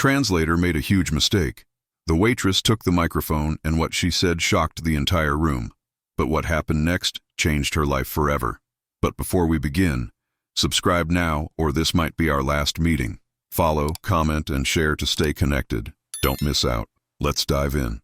translator made a huge mistake. The waitress took the microphone, and what she said shocked the entire room. But what happened next changed her life forever. But before we begin, subscribe now or this might be our last meeting. Follow, comment, and share to stay connected. Don't miss out. Let's dive in.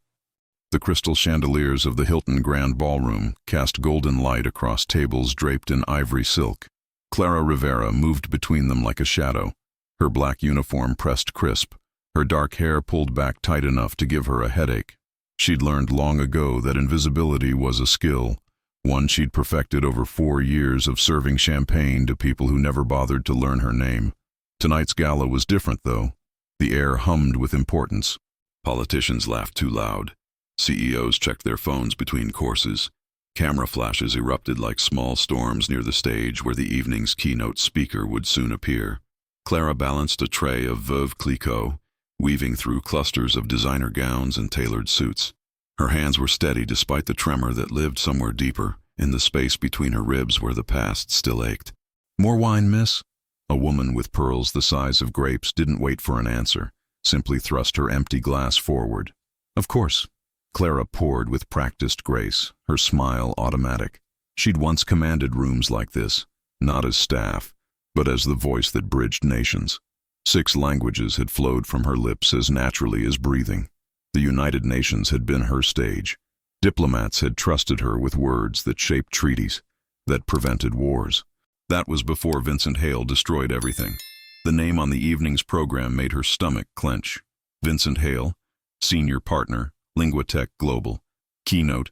The crystal chandeliers of the Hilton Grand Ballroom cast golden light across tables draped in ivory silk. Clara Rivera moved between them like a shadow, her black uniform pressed crisp, her dark hair pulled back tight enough to give her a headache. She'd learned long ago that invisibility was a skill, one she'd perfected over 4 years of serving champagne to people who never bothered to learn her name. Tonight's gala was different, though. The air hummed with importance. Politicians laughed too loud. CEOs checked their phones between courses. Camera flashes erupted like small storms near the stage where the evening's keynote speaker would soon appear. Clara balanced a tray of Veuve Clicquot, weaving through clusters of designer gowns and tailored suits. Her hands were steady despite the tremor that lived somewhere deeper, in the space between her ribs where the past still ached. "More wine, miss?" A woman with pearls the size of grapes didn't wait for an answer, simply thrust her empty glass forward. "Of course." Clara poured with practiced grace, her smile automatic. She'd once commanded rooms like this, not as staff, but as the voice that bridged nations. 6 languages had flowed from her lips as naturally as breathing. The United Nations had been her stage. Diplomats had trusted her with words that shaped treaties, that prevented wars. That was before Vincent Hale destroyed everything. The name on the evening's program made her stomach clench. Vincent Hale, Senior Partner, Linguatech Global. Keynote,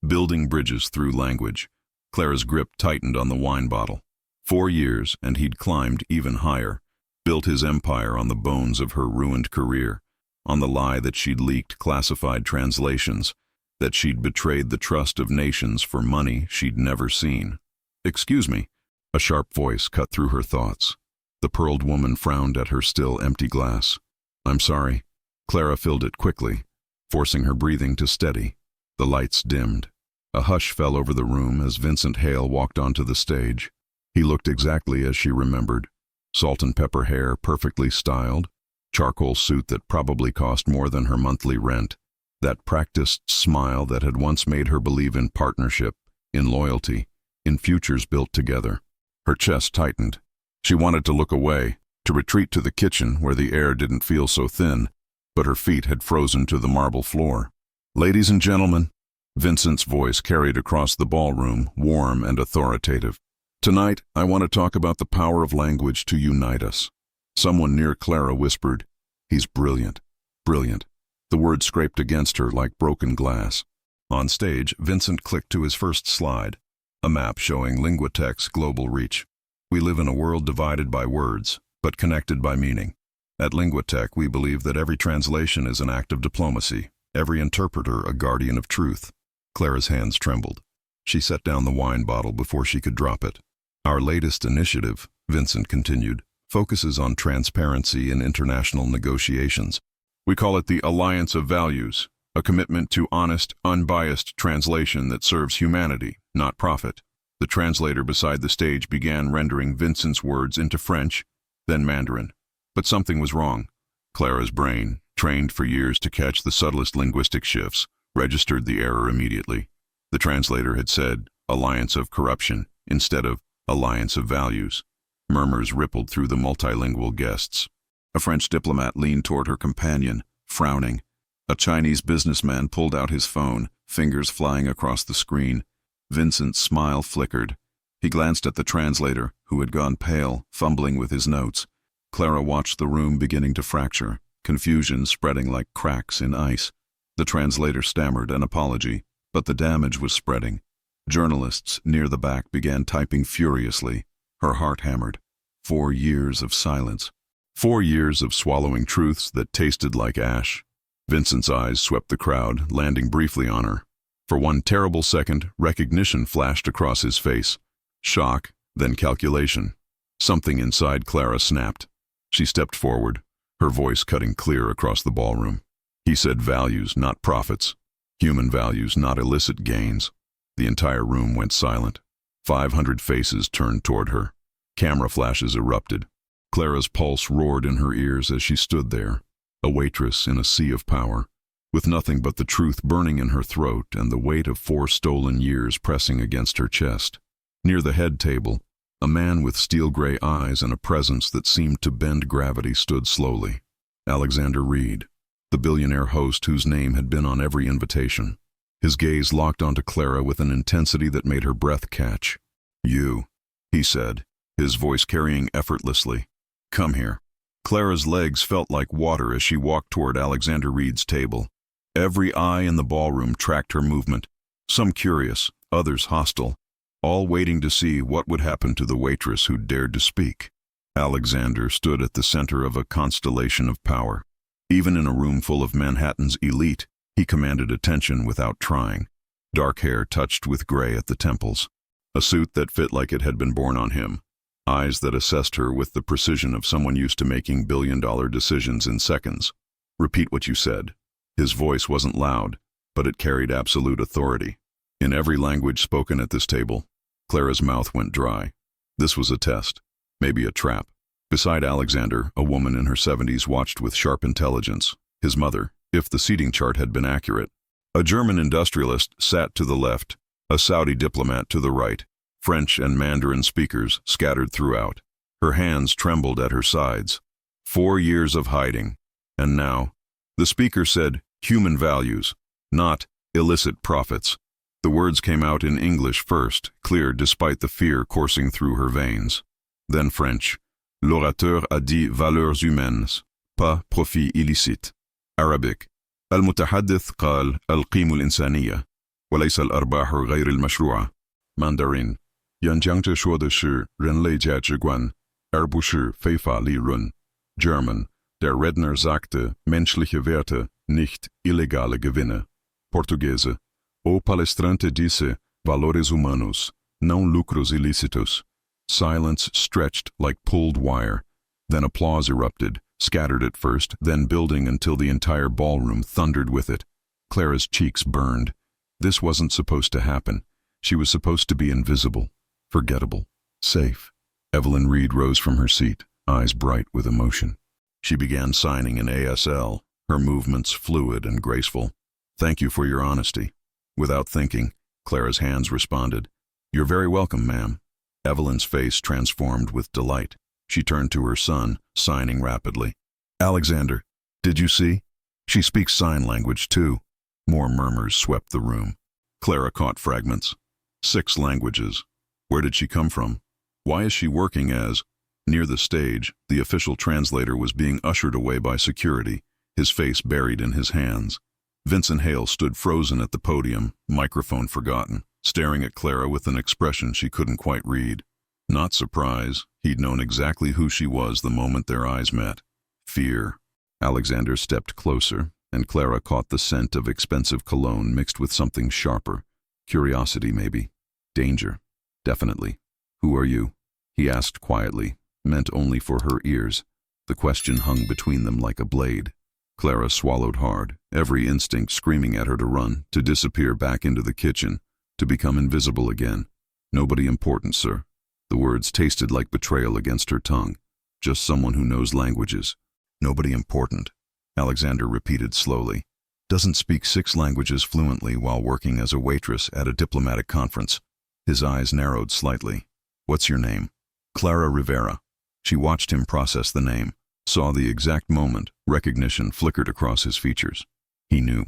Building Bridges Through Language. Clara's grip tightened on the wine bottle. 4 years, and he'd climbed even higher, built his empire on the bones of her ruined career, on the lie that she'd leaked classified translations, that she'd betrayed the trust of nations for money she'd never seen. "Excuse me," a sharp voice cut through her thoughts. The pearled woman frowned at her still empty glass. "I'm sorry." Clara filled it quickly, forcing her breathing to steady. The lights dimmed. A hush fell over the room as Vincent Hale walked onto the stage. He looked exactly as she remembered. Salt and pepper hair perfectly styled, charcoal suit that probably cost more than her monthly rent, that practiced smile that had once made her believe in partnership, in loyalty, in futures built together. Her chest tightened. She wanted to look away, to retreat to the kitchen where the air didn't feel so thin, but her feet had frozen to the marble floor. "Ladies and gentlemen," Vincent's voice carried across the ballroom, warm and authoritative. "Tonight, I want to talk about the power of language to unite us." Someone near Clara whispered, "He's brilliant, brilliant." The words scraped against her like broken glass. On stage, Vincent clicked to his first slide, a map showing Linguatech's global reach. "We live in a world divided by words, but connected by meaning. At Linguatech, we believe that every translation is an act of diplomacy, every interpreter a guardian of truth." Clara's hands trembled. She set down the wine bottle before she could drop it. "Our latest initiative," Vincent continued, "focuses on transparency in international negotiations. We call it the Alliance of Values, a commitment to honest, unbiased translation that serves humanity, not profit." The translator beside the stage began rendering Vincent's words into French, then Mandarin. But something was wrong. Clara's brain, trained for years to catch the subtlest linguistic shifts, registered the error immediately. The translator had said, "Alliance of Corruption," instead of "Alliance of Values." Murmurs rippled through the multilingual guests. A French diplomat leaned toward her companion, frowning. A Chinese businessman pulled out his phone, fingers flying across the screen. Vincent's smile flickered. He glanced at the translator, who had gone pale, fumbling with his notes. Clara watched the room beginning to fracture, confusion spreading like cracks in ice. The translator stammered an apology, but the damage was spreading. Journalists near the back began typing furiously. Her heart hammered. 4 years of silence. 4 years of swallowing truths that tasted like ash. Vincent's eyes swept the crowd, landing briefly on her. For one terrible second, recognition flashed across his face. Shock, then calculation. Something inside Clara snapped. She stepped forward, her voice cutting clear across the ballroom. He said values, not profits. Human values, not illicit gains. The entire room went silent. 500 faces turned toward her. Camera flashes erupted. Clara's pulse roared in her ears as she stood there. a waitress in a sea of power, with nothing but the truth burning in her throat and the weight of 4 stolen years pressing against her chest. Near the head table, a man with steel-gray eyes and a presence that seemed to bend gravity stood slowly. Alexander Reed, the billionaire host whose name had been on every invitation. His gaze locked onto Clara with an intensity that made her breath catch. "You," he said, his voice carrying effortlessly. "Come here." Clara's legs felt like water as she walked toward Alexander Reed's table. Every eye in the ballroom tracked her movement, some curious, others hostile, all waiting to see what would happen to the waitress who dared to speak. Alexander stood at the center of a constellation of power. Even in a room full of Manhattan's elite, he commanded attention without trying. Dark hair touched with gray at the temples, a suit that fit like it had been born on him, eyes that assessed her with the precision of someone used to making billion-dollar decisions in seconds. "Repeat what you said." His voice wasn't loud, but it carried absolute authority. In every language spoken at this table, Clara's mouth went dry. This was a test, maybe a trap. Beside Alexander, a woman in her 70s watched with sharp intelligence. His mother, if the seating chart had been accurate. A German industrialist sat to the left, a Saudi diplomat to the right, French and Mandarin speakers scattered throughout. Her hands trembled at her sides. 4 years of hiding. And now, the speaker said, human values, not illicit profits. The words came out in English first, clear despite the fear coursing through her veins. Then French. L'orateur a dit valeurs humaines, pas profit illicite. Arabic. المتحدث قال القيمة الإنسانية وليس الأرباح غير المشروعة. Mandarin. 演讲者说的是人类价值观，而不是非法利润. German. Der Redner sagte menschliche Werte, nicht illegale Gewinne. Portuguese. O palestrante disse valores humanos, não lucros ilícitos. Silence stretched like pulled wire. Then applause erupted, scattered at first, then building until the entire ballroom thundered with it. Clara's cheeks burned. This wasn't supposed to happen. She was supposed to be invisible, forgettable, safe. Evelyn Reed rose from her seat, eyes bright with emotion. She began signing in ASL, her movements fluid and graceful. "Thank you for your honesty." Without thinking, Clara's hands responded. "You're very welcome, ma'am." Evelyn's face transformed with delight. She turned to her son, signing rapidly. "Alexander, did you see? She speaks sign language, too." More murmurs swept the room. Clara caught fragments. 6 languages. Where did she come from? Why is she working as? Near the stage, the official translator was being ushered away by security, his face buried in his hands. Vincent Hale stood frozen at the podium, microphone forgotten, staring at Clara with an expression she couldn't quite read. Not surprise, he'd known exactly who she was the moment their eyes met. Fear. Alexander stepped closer, and Clara caught the scent of expensive cologne mixed with something sharper. Curiosity, maybe. Danger. Definitely. "Who are you?" he asked quietly, meant only for her ears. The question hung between them like a blade. Clara swallowed hard, every instinct screaming at her to run, to disappear back into the kitchen, to become invisible again. "Nobody important, sir." The words tasted like betrayal against her tongue. "Just someone who knows languages." "Nobody important," Alexander repeated slowly. "Doesn't speak 6 languages fluently while working as a waitress at a diplomatic conference." His eyes narrowed slightly. "What's your name?" "Clara Rivera." She watched him process the name, saw the exact moment recognition flickered across his features. He knew,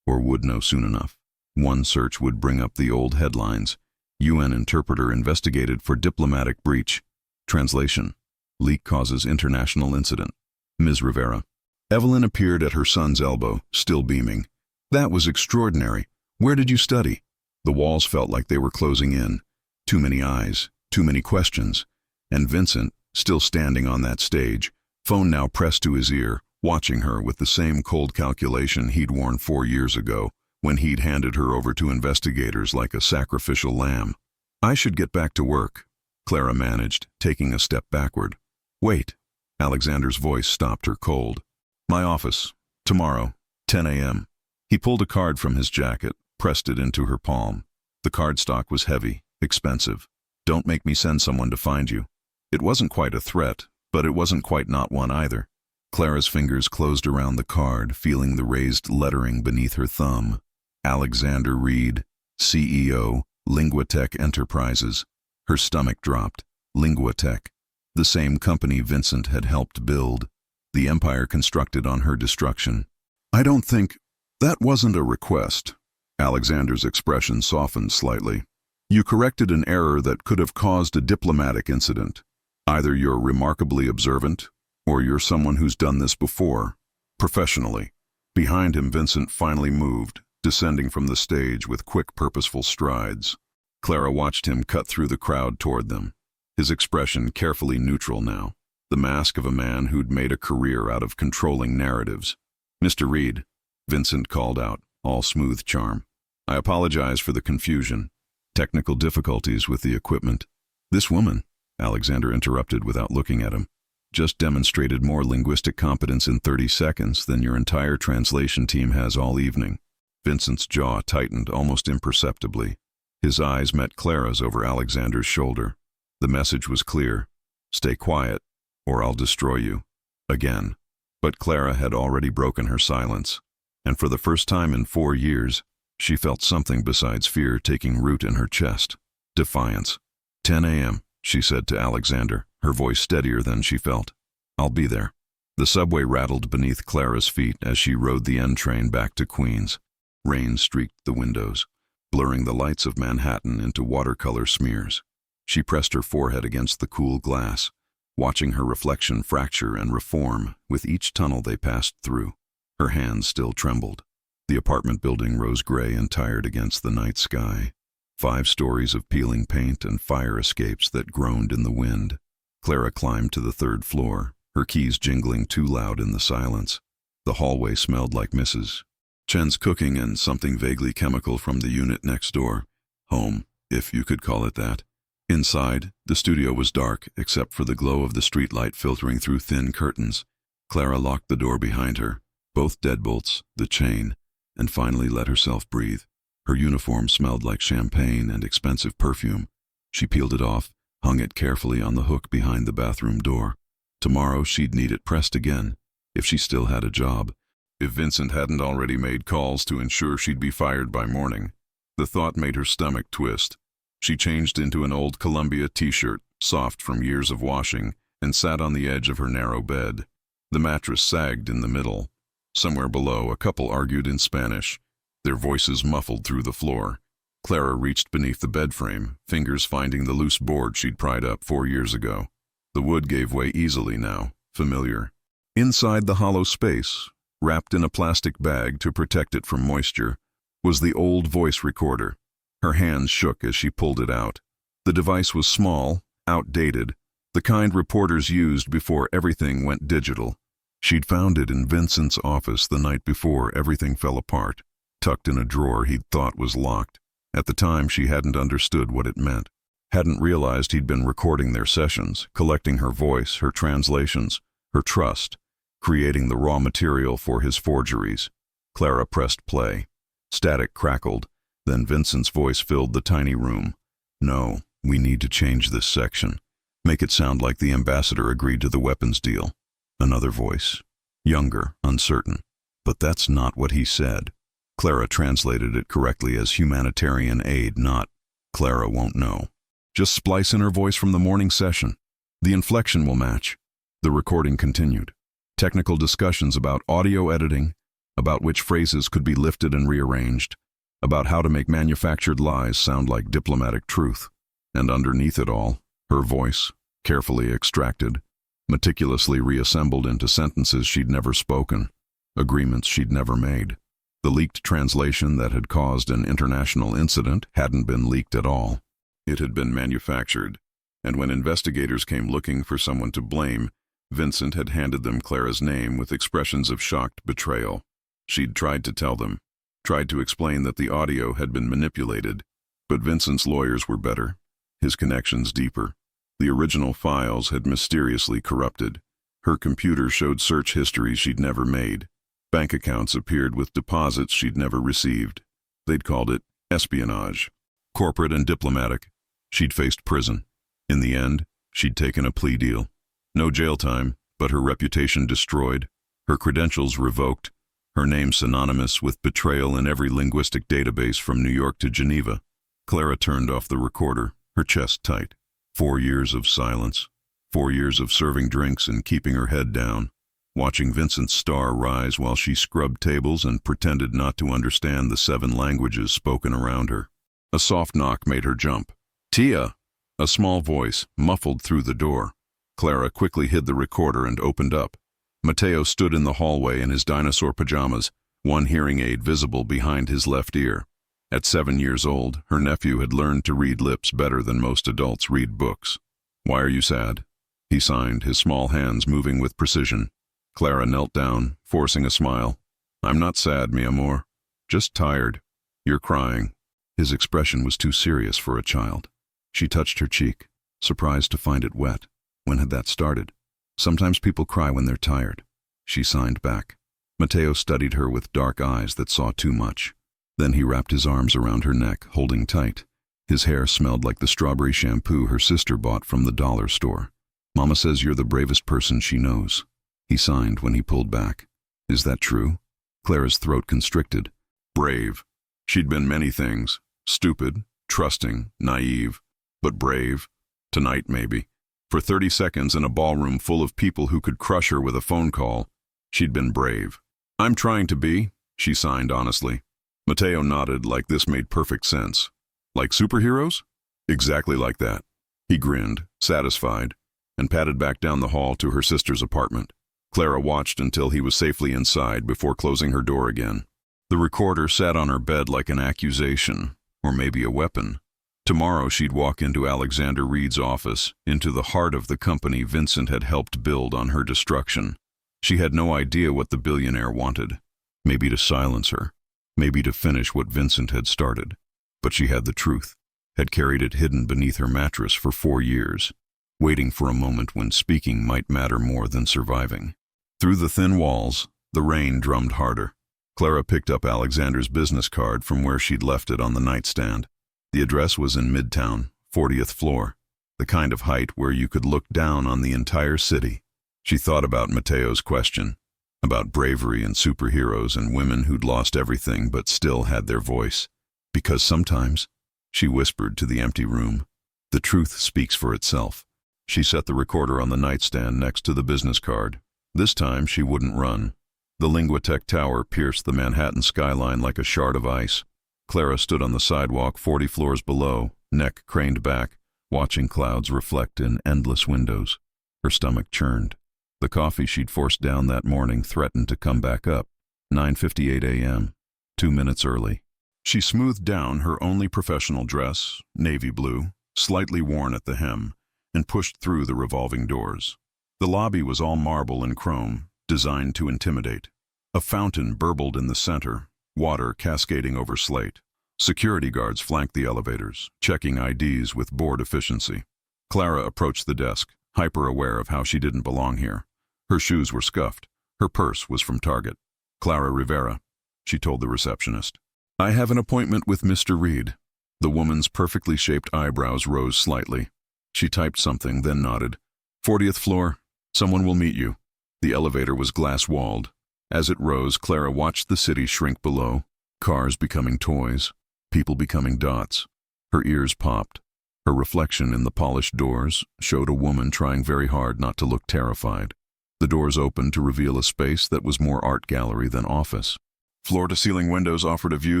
or would know soon enough. One search would bring up the old headlines. UN interpreter investigated for diplomatic breach. Translation. Leak causes international incident. Ms. Rivera. Evelyn appeared at her son's elbow, still beaming. "That was extraordinary. Where did you study?" The walls felt like they were closing in. Too many eyes, too many questions. And Vincent, still standing on that stage, phone now pressed to his ear, watching her with the same cold calculation he'd worn 4 years ago, when he'd handed her over to investigators like a sacrificial lamb. "I should get back to work," Clara managed, taking a step backward. "Wait." Alexander's voice stopped her cold. "My office. Tomorrow, 10 a.m. He pulled a card from his jacket, pressed it into her palm. The cardstock was heavy, expensive. "Don't make me send someone to find you." It wasn't quite a threat, but it wasn't quite not one either. Clara's fingers closed around the card, feeling the raised lettering beneath her thumb. Alexander Reed, CEO, Linguatech Enterprises. Her stomach dropped. Linguatech. The same company Vincent had helped build. The empire constructed on her destruction. I don't think... That wasn't a request. Alexander's expression softened slightly. You corrected an error that could have caused a diplomatic incident. Either you're remarkably observant, or you're someone who's done this before, professionally. Behind him, Vincent finally moved, descending from the stage with quick, purposeful strides. Clara watched him cut through the crowd toward them, his expression carefully neutral now, the mask of a man who'd made a career out of controlling narratives. Mr. Reed, Vincent called out, all smooth charm. I apologize for the confusion. Technical difficulties with the equipment. This woman, Alexander interrupted without looking at him, just demonstrated more linguistic competence in 30 seconds than your entire translation team has all evening. Vincent's jaw tightened almost imperceptibly. His eyes met Clara's over Alexander's shoulder. The message was clear. Stay quiet, or I'll destroy you. Again. But Clara had already broken her silence, and for the first time in 4 years, she felt something besides fear taking root in her chest. Defiance. 10 a.m., she said to Alexander, her voice steadier than she felt. I'll be there. The subway rattled beneath Clara's feet as she rode the N train back to Queens. Rain streaked the windows, blurring the lights of Manhattan into watercolor smears. She pressed her forehead against the cool glass, watching her reflection fracture and reform with each tunnel they passed through. Her hands still trembled. The apartment building rose gray and tired against the night sky. 5 stories of peeling paint and fire escapes that groaned in the wind. Clara climbed to the 3rd floor, her keys jingling too loud in the silence. The hallway smelled like Mrs. Chen's cooking and something vaguely chemical from the unit next door. Home, if you could call it that. Inside, the studio was dark except for the glow of the streetlight filtering through thin curtains. Clara locked the door behind her, both deadbolts, the chain, and finally let herself breathe. Her uniform smelled like champagne and expensive perfume. She peeled it off, hung it carefully on the hook behind the bathroom door. Tomorrow she'd need it pressed again, if she still had a job. If Vincent hadn't already made calls to ensure she'd be fired by morning. The thought made her stomach twist. She changed into an old Columbia t-shirt, soft from years of washing, and sat on the edge of her narrow bed. The mattress sagged in the middle. Somewhere below, a couple argued in Spanish, their voices muffled through the floor. Clara reached beneath the bed frame, fingers finding the loose board she'd pried up 4 years ago. The wood gave way easily now, familiar. Inside the hollow space, wrapped in a plastic bag to protect it from moisture, was the old voice recorder. Her hands shook as she pulled it out. The device was small, outdated, the kind reporters used before everything went digital. She'd found it in Vincent's office the night before everything fell apart, tucked in a drawer he'd thought was locked. At the time, she hadn't understood what it meant, hadn't realized he'd been recording their sessions, collecting her voice, her translations, her trust, creating the raw material for his forgeries. Clara pressed play. Static crackled, then Vincent's voice filled the tiny room. No, we need to change this section. Make it sound like the ambassador agreed to the weapons deal. Another voice, younger, uncertain. But that's not what he said. Clara translated it correctly as humanitarian aid, not, Clara won't know. Just splice in her voice from the morning session. The inflection will match. The recording continued. Technical discussions about audio editing, about which phrases could be lifted and rearranged, about how to make manufactured lies sound like diplomatic truth. And underneath it all, her voice, carefully extracted, meticulously reassembled into sentences she'd never spoken, agreements she'd never made. The leaked translation that had caused an international incident hadn't been leaked at all. It had been manufactured, and when investigators came looking for someone to blame, Vincent had handed them Clara's name with expressions of shocked betrayal. She'd tried to tell them, tried to explain that the audio had been manipulated, but Vincent's lawyers were better, his connections deeper. The original files had mysteriously corrupted. Her computer showed search histories she'd never made. Bank accounts appeared with deposits she'd never received. They'd called it espionage. Corporate and diplomatic. She'd faced prison. In the end, she'd taken a plea deal. No jail time, but her reputation destroyed, her credentials revoked, her name synonymous with betrayal in every linguistic database from New York to Geneva. Clara turned off the recorder, her chest tight. 4 years of silence. 4 years of serving drinks and keeping her head down, watching Vincent's star rise while she scrubbed tables and pretended not to understand the 7 languages spoken around her. A soft knock made her jump. "Tia!" A small voice, muffled through the door. Clara quickly hid the recorder and opened up. Matteo stood in the hallway in his dinosaur pajamas, one hearing aid visible behind his left ear. At 7 years old, her nephew had learned to read lips better than most adults read books. "Why are you sad?" He signed, his small hands moving with precision. Clara knelt down, forcing a smile. "I'm not sad, mi amor. Just tired. You're crying." His expression was too serious for a child. She touched her cheek, surprised to find it wet. When had that started? "Sometimes people cry when they're tired." She signed back. Matteo studied her with dark eyes that saw too much. Then he wrapped his arms around her neck, holding tight. His hair smelled like the strawberry shampoo her sister bought from the dollar store. "Mama says you're the bravest person she knows." He signed when he pulled back. "Is that true?" Clara's throat constricted. Brave. She'd been many things. Stupid, trusting, naive. But brave. Tonight, maybe. For 30 seconds in a ballroom full of people who could crush her with a phone call, she'd been brave. "I'm trying to be," she signed honestly. Matteo nodded like this made perfect sense. "Like superheroes?" "Exactly like that." He grinned, satisfied, and padded back down the hall to her sister's apartment. Clara watched until he was safely inside before closing her door again. The recorder sat on her bed like an accusation, or maybe a weapon. Tomorrow she'd walk into Alexander Reed's office, into the heart of the company Vincent had helped build on her destruction. She had no idea what the billionaire wanted. Maybe to silence her. Maybe to finish what Vincent had started. But she had the truth, had carried it hidden beneath her mattress for 4 years, waiting for a moment when speaking might matter more than surviving. Through the thin walls, the rain drummed harder. Clara picked up Alexander's business card from where she'd left it on the nightstand. The address was in Midtown, 40th floor, the kind of height where you could look down on the entire city. She thought about Matteo's question, about bravery and superheroes and women who'd lost everything but still had their voice. Because sometimes, she whispered to the empty room, the truth speaks for itself. She set the recorder on the nightstand next to the business card. This time she wouldn't run. The Linguatech Tower pierced the Manhattan skyline like a shard of ice. Clara stood on the sidewalk 40 floors below, neck craned back, watching clouds reflect in endless windows. Her stomach churned. The coffee she'd forced down that morning threatened to come back up. 9:58 a.m., 2 minutes early. She smoothed down her only professional dress, navy blue, slightly worn at the hem, and pushed through the revolving doors. The lobby was all marble and chrome, designed to intimidate. A fountain burbled in the center, water cascading over slate. Security guards flanked the elevators, checking IDs with bored efficiency. Clara approached the desk, hyper-aware of how she didn't belong here. Her shoes were scuffed. Her purse was from Target. "Clara Rivera," she told the receptionist. "I have an appointment with Mr. Reed." The woman's perfectly shaped eyebrows rose slightly. She typed something, then nodded. 40th floor. Someone will meet you." The elevator was glass-walled. As it rose, Clara watched the city shrink below, cars becoming toys, people becoming dots. Her ears popped. Her reflection in the polished doors showed a woman trying very hard not to look terrified. The doors opened to reveal a space that was more art gallery than office. Floor-to-ceiling windows offered a view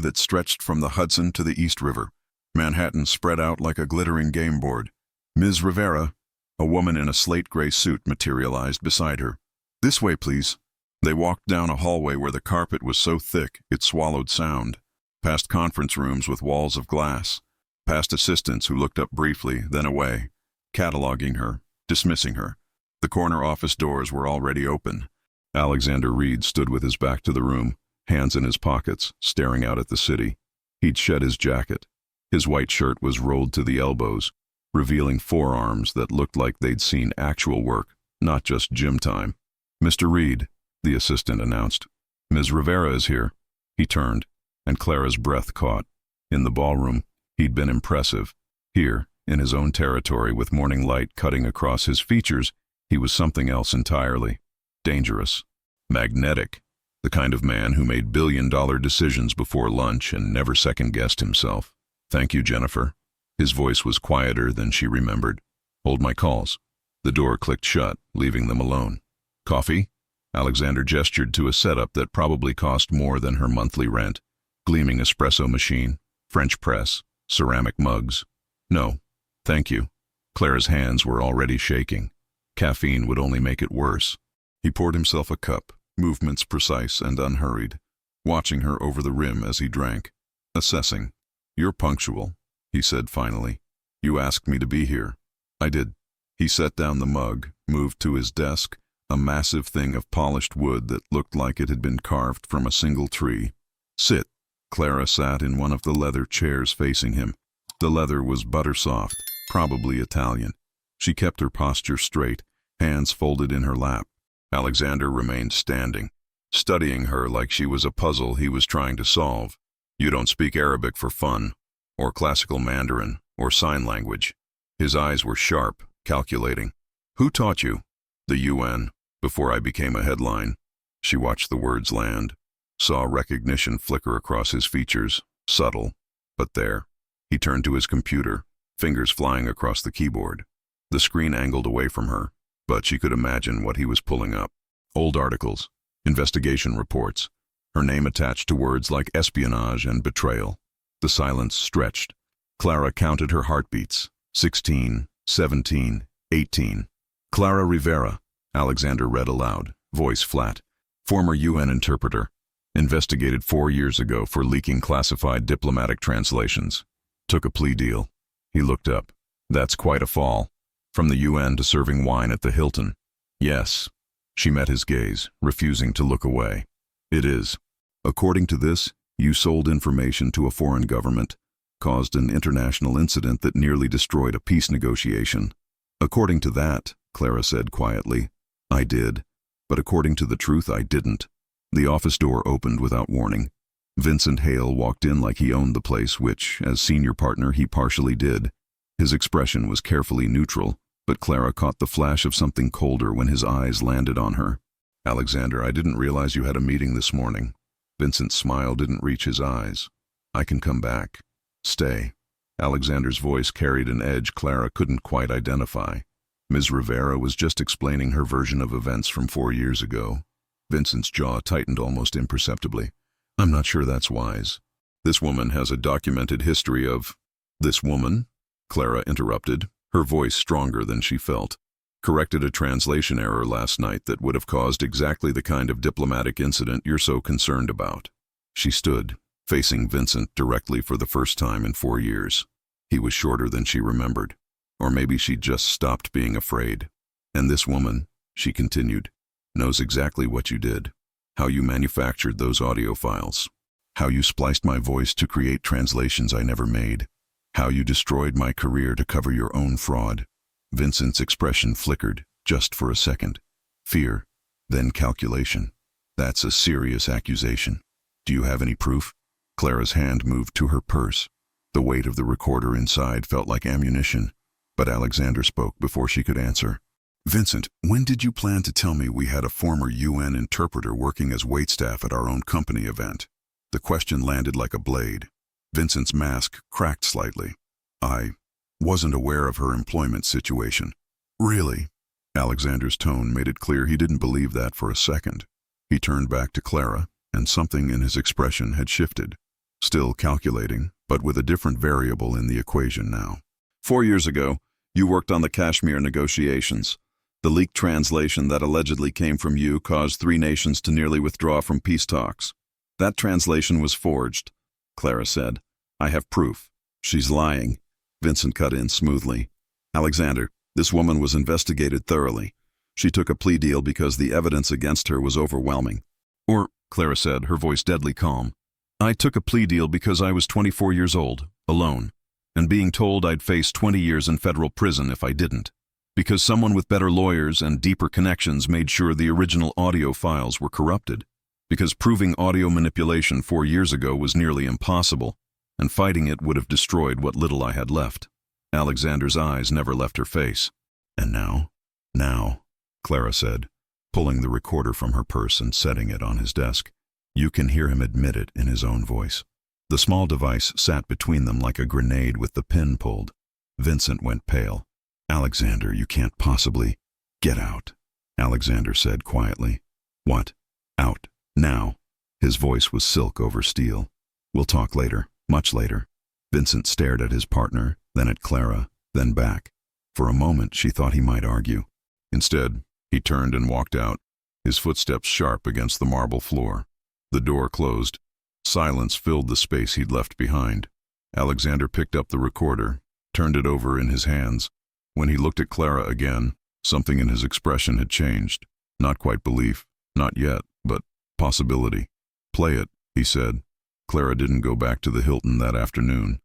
that stretched from the Hudson to the East River. Manhattan spread out like a glittering game board. "Ms. Rivera," a woman in a slate-gray suit materialized beside her. "This way, please." They walked down a hallway where the carpet was so thick it swallowed sound, past conference rooms with walls of glass, past assistants who looked up briefly, then away, cataloging her, dismissing her. The corner office doors were already open. Alexander Reed stood with his back to the room, hands in his pockets, staring out at the city. He'd shed his jacket. His white shirt was rolled to the elbows, revealing forearms that looked like they'd seen actual work, not just gym time. "Mr. Reed," the assistant announced. "Ms. Rivera is here." He turned, and Clara's breath caught. In the ballroom, he'd been impressive. Here, in his own territory with morning light cutting across his features, He was something else entirely. Dangerous. Magnetic. The kind of man who made billion-dollar decisions before lunch and never second-guessed himself. "Thank you, Jennifer." His voice was quieter than she remembered. "Hold my calls." The door clicked shut, leaving them alone. "Coffee?" Alexander gestured to a setup that probably cost more than her monthly rent. Gleaming espresso machine, French press, ceramic mugs. "No, thank you." Clara's hands were already shaking. Caffeine would only make it worse. He poured himself a cup, movements precise and unhurried, watching her over the rim as he drank. Assessing. "You're punctual," he said finally. "You asked me to be here." "I did." He set down the mug, moved to his desk, a massive thing of polished wood that looked like it had been carved from a single tree. "Sit." Clara sat in one of the leather chairs facing him. The leather was butter-soft, probably Italian. She kept her posture straight, hands folded in her lap. Alexander remained standing, studying her like she was a puzzle he was trying to solve. "You don't speak Arabic for fun, or classical Mandarin, or sign language." His eyes were sharp, calculating. "Who taught you?" "The UN, before I became a headline." She watched the words land, saw recognition flicker across his features, subtle, but there. He turned to his computer, fingers flying across the keyboard. The screen angled away from her, but she could imagine what he was pulling up. Old articles, investigation reports, her name attached to words like espionage and betrayal. The silence stretched. Clara counted her heartbeats. 16, 17, 18. "Clara Rivera," Alexander read aloud, voice flat. "Former UN interpreter. Investigated 4 years ago for leaking classified diplomatic translations. Took a plea deal." He looked up. "That's quite a fall. From the UN to serving wine at the Hilton." "Yes." She met his gaze, refusing to look away. "It is. According to this, you sold information to a foreign government, caused an international incident that nearly destroyed a peace negotiation." "According to that," Clara said quietly, "I did. But according to the truth, I didn't." The office door opened without warning. Vincent Hale walked in like he owned the place, which, as senior partner, he partially did. His expression was carefully neutral, but Clara caught the flash of something colder when his eyes landed on her. "Alexander, I didn't realize you had a meeting this morning." Vincent's smile didn't reach his eyes. "I can come back." "Stay." Alexander's voice carried an edge Clara couldn't quite identify. Ms. Rivera was just explaining her version of events from 4 years ago. Vincent's jaw tightened almost imperceptibly. "I'm not sure that's wise. This woman has a documented history of—" "This woman?" Clara interrupted, her voice stronger than she felt. "Corrected a translation error last night that would have caused exactly the kind of diplomatic incident you're so concerned about." She stood, facing Vincent directly for the first time in 4 years. He was shorter than she remembered. Or maybe she'd just stopped being afraid. "And this woman," she continued, "knows exactly what you did. How you manufactured those audio files. How you spliced my voice to create translations I never made. How you destroyed my career to cover your own fraud." Vincent's expression flickered, just for a second. Fear, then calculation. "That's a serious accusation. Do you have any proof?" Clara's hand moved to her purse. The weight of the recorder inside felt like ammunition, but Alexander spoke before she could answer. "Vincent, when did you plan to tell me we had a former UN interpreter working as waitstaff at our own company event?" The question landed like a blade. Vincent's mask cracked slightly. "I wasn't aware of her employment situation." "Really?" Alexander's tone made it clear he didn't believe that for a second. He turned back to Clara, and something in his expression had shifted. Still calculating, but with a different variable in the equation now. 4 years ago, you worked on the Kashmir negotiations. The leaked translation that allegedly came from you caused 3 nations to nearly withdraw from peace talks. That translation was forged," Clara said. "I have proof." "She's lying," Vincent cut in smoothly. "Alexander, this woman was investigated thoroughly. She took a plea deal because the evidence against her was overwhelming." "Or," Clara said, her voice deadly calm, "I took a plea deal because I was 24 years old, alone, and being told I'd face 20 years in federal prison if I didn't. Because someone with better lawyers and deeper connections made sure the original audio files were corrupted. Because proving audio manipulation 4 years ago was nearly impossible, and fighting it would have destroyed what little I had left." Alexander's eyes never left her face. "And now?" "Now," Clara said, pulling the recorder from her purse and setting it on his desk. You can hear him admit it in his own voice. The small device sat between them like a grenade with the pin pulled. Vincent went pale. Alexander, you can't possibly. Get out, Alexander said quietly. What? Out. Now. His voice was silk over steel. We'll talk later, much later. Vincent stared at his partner, then at Clara, then back. For a moment she thought he might argue. Instead, he turned and walked out, his footsteps sharp against the marble floor. The door closed. Silence filled the space he'd left behind. Alexander picked up the recorder, turned it over in his hands. When he looked at Clara again, something in his expression had changed. Not quite belief, not yet, but possibility. Play it, he said. Clara didn't go back to the Hilton that afternoon.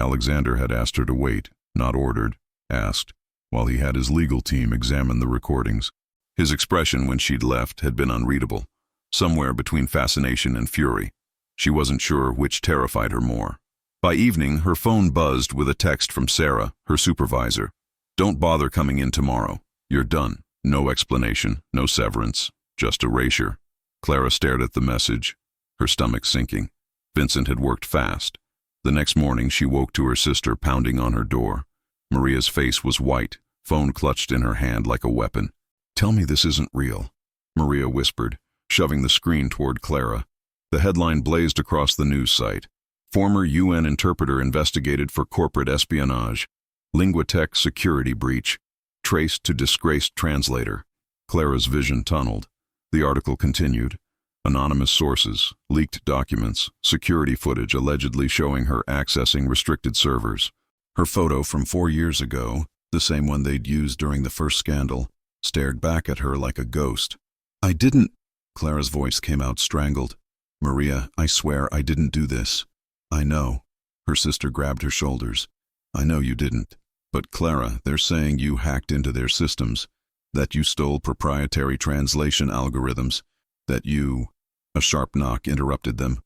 Alexander had asked her to wait, not ordered, asked, while he had his legal team examine the recordings. His expression when she'd left had been unreadable, somewhere between fascination and fury. She wasn't sure which terrified her more. By evening, her phone buzzed with a text from Sarah, her supervisor. Don't bother coming in tomorrow. You're done. No explanation, no severance, just erasure. Clara stared at the message, her stomach sinking. Vincent had worked fast. The next morning, she woke to her sister pounding on her door. Maria's face was white, phone clutched in her hand like a weapon. Tell me this isn't real, Maria whispered, shoving the screen toward Clara. The headline blazed across the news site. Former UN interpreter investigated for corporate espionage. Linguatech security breach. Traced to disgraced translator. Clara's vision tunneled. The article continued. Anonymous sources, leaked documents, security footage allegedly showing her accessing restricted servers. Her photo from 4 years ago, the same one they'd used during the first scandal, stared back at her like a ghost. I didn't. Clara's voice came out strangled. Maria, I swear I didn't do this. I know. Her sister grabbed her shoulders. I know you didn't. But Clara, they're saying you hacked into their systems, that you stole proprietary translation algorithms, that you... A sharp knock interrupted them.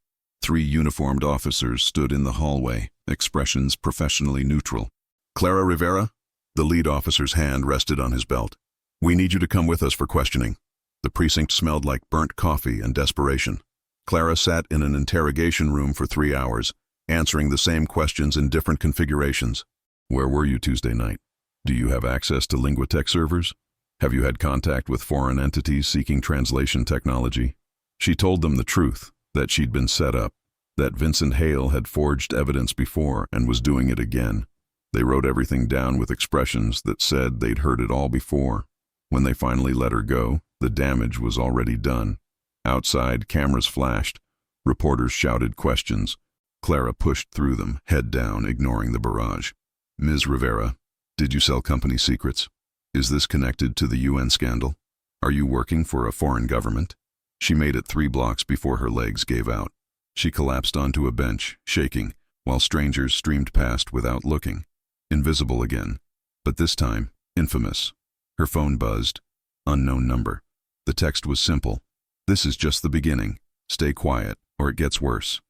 3 uniformed officers stood in the hallway, expressions professionally neutral. Clara Rivera? The lead officer's hand rested on his belt. We need you to come with us for questioning. The precinct smelled like burnt coffee and desperation. Clara sat in an interrogation room for 3 hours, answering the same questions in different configurations. Where were you Tuesday night? Do you have access to Linguatech servers? Have you had contact with foreign entities seeking translation technology? She told them the truth, that she'd been set up, that Vincent Hale had forged evidence before and was doing it again. They wrote everything down with expressions that said they'd heard it all before. When they finally let her go, the damage was already done. Outside, cameras flashed. Reporters shouted questions. Clara pushed through them, head down, ignoring the barrage. Ms. Rivera, did you sell company secrets? Is this connected to the UN scandal? Are you working for a foreign government? She made it 3 blocks before her legs gave out. She collapsed onto a bench, shaking, while strangers streamed past without looking. Invisible again, but this time, infamous. Her phone buzzed. Unknown number. The text was simple. This is just the beginning. Stay quiet, or it gets worse.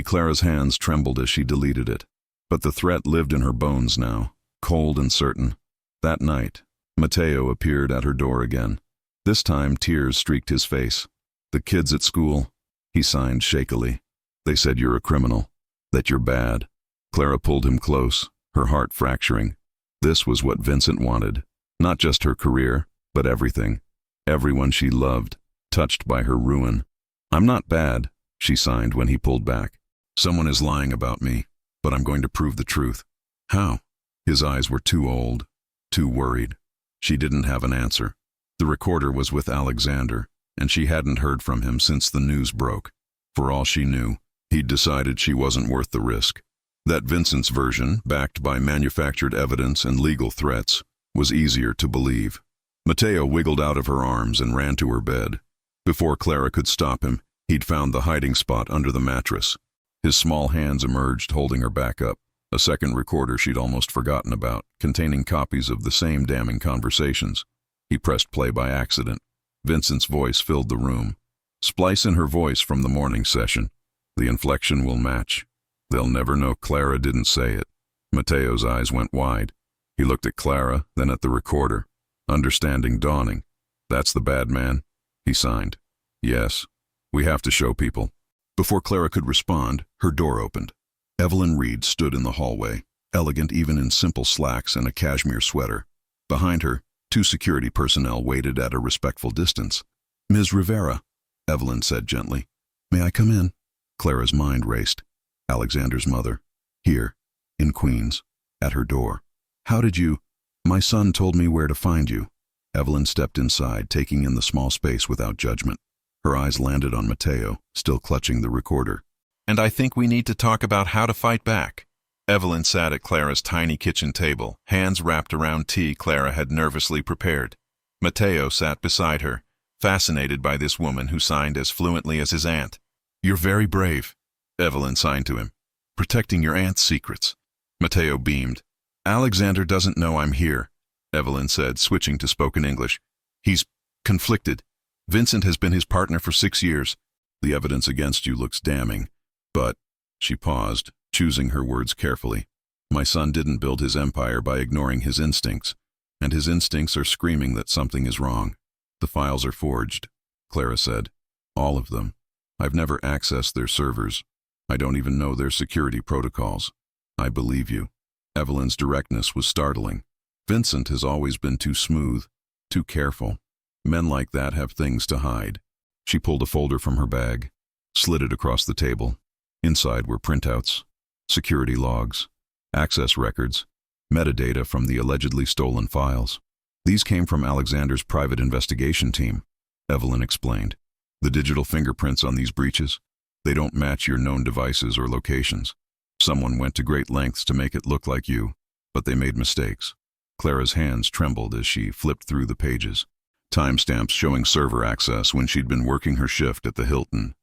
Clara's hands trembled as she deleted it. But the threat lived in her bones now, cold and certain. That night, Matteo appeared at her door again. This time, tears streaked his face. The kids at school, he signed shakily. They said you're a criminal, that you're bad. Clara pulled him close, her heart fracturing. This was what Vincent wanted. Not just her career, but everything. Everyone she loved, touched by her ruin. I'm not bad, she signed when he pulled back. Someone is lying about me, but I'm going to prove the truth. How? His eyes were too old, too worried. She didn't have an answer. The recorder was with Alexander, and she hadn't heard from him since the news broke. For all she knew, he'd decided she wasn't worth the risk. That Vincent's version, backed by manufactured evidence and legal threats, was easier to believe. Matteo wiggled out of her arms and ran to her bed. Before Clara could stop him, he'd found the hiding spot under the mattress. His small hands emerged, holding her back up. A second recorder she'd almost forgotten about, containing copies of the same damning conversations. He pressed play by accident. Vincent's voice filled the room. Splice in her voice from the morning session. The inflection will match. They'll never know Clara didn't say it. Matteo's eyes went wide. He looked at Clara, then at the recorder. Understanding dawning. That's the bad man, he signed. Yes, we have to show people. Before Clara could respond, her door opened. Evelyn Reed stood in the hallway, elegant even in simple slacks and a cashmere sweater. Behind her, 2 security personnel waited at a respectful distance. Ms. Rivera, Evelyn said gently. May I come in? Clara's mind raced. Alexander's mother. Here, in Queens, at her door. How did you? My son told me where to find you. Evelyn stepped inside, taking in the small space without judgment. Her eyes landed on Mateo, still clutching the recorder. And I think we need to talk about how to fight back. Evelyn sat at Clara's tiny kitchen table, hands wrapped around tea Clara had nervously prepared. Mateo sat beside her, fascinated by this woman who signed as fluently as his aunt. You're very brave, Evelyn signed to him. Protecting your aunt's secrets. Mateo beamed. Alexander doesn't know I'm here, Evelyn said, switching to spoken English. He's conflicted. Vincent has been his partner for 6 years. The evidence against you looks damning. But, she paused, choosing her words carefully. My son didn't build his empire by ignoring his instincts, and his instincts are screaming that something is wrong. The files are forged, Clara said. All of them. I've never accessed their servers. I don't even know their security protocols. I believe you. Evelyn's directness was startling. Vincent has always been too smooth, too careful. Men like that have things to hide. She pulled a folder from her bag, slid it across the table. Inside were printouts, security logs, access records, metadata from the allegedly stolen files. These came from Alexander's private investigation team, Evelyn explained. The digital fingerprints on these breaches, they don't match your known devices or locations. Someone went to great lengths to make it look like you, but they made mistakes. Clara's hands trembled as she flipped through the pages. Timestamps showing server access when she'd been working her shift at the Hilton.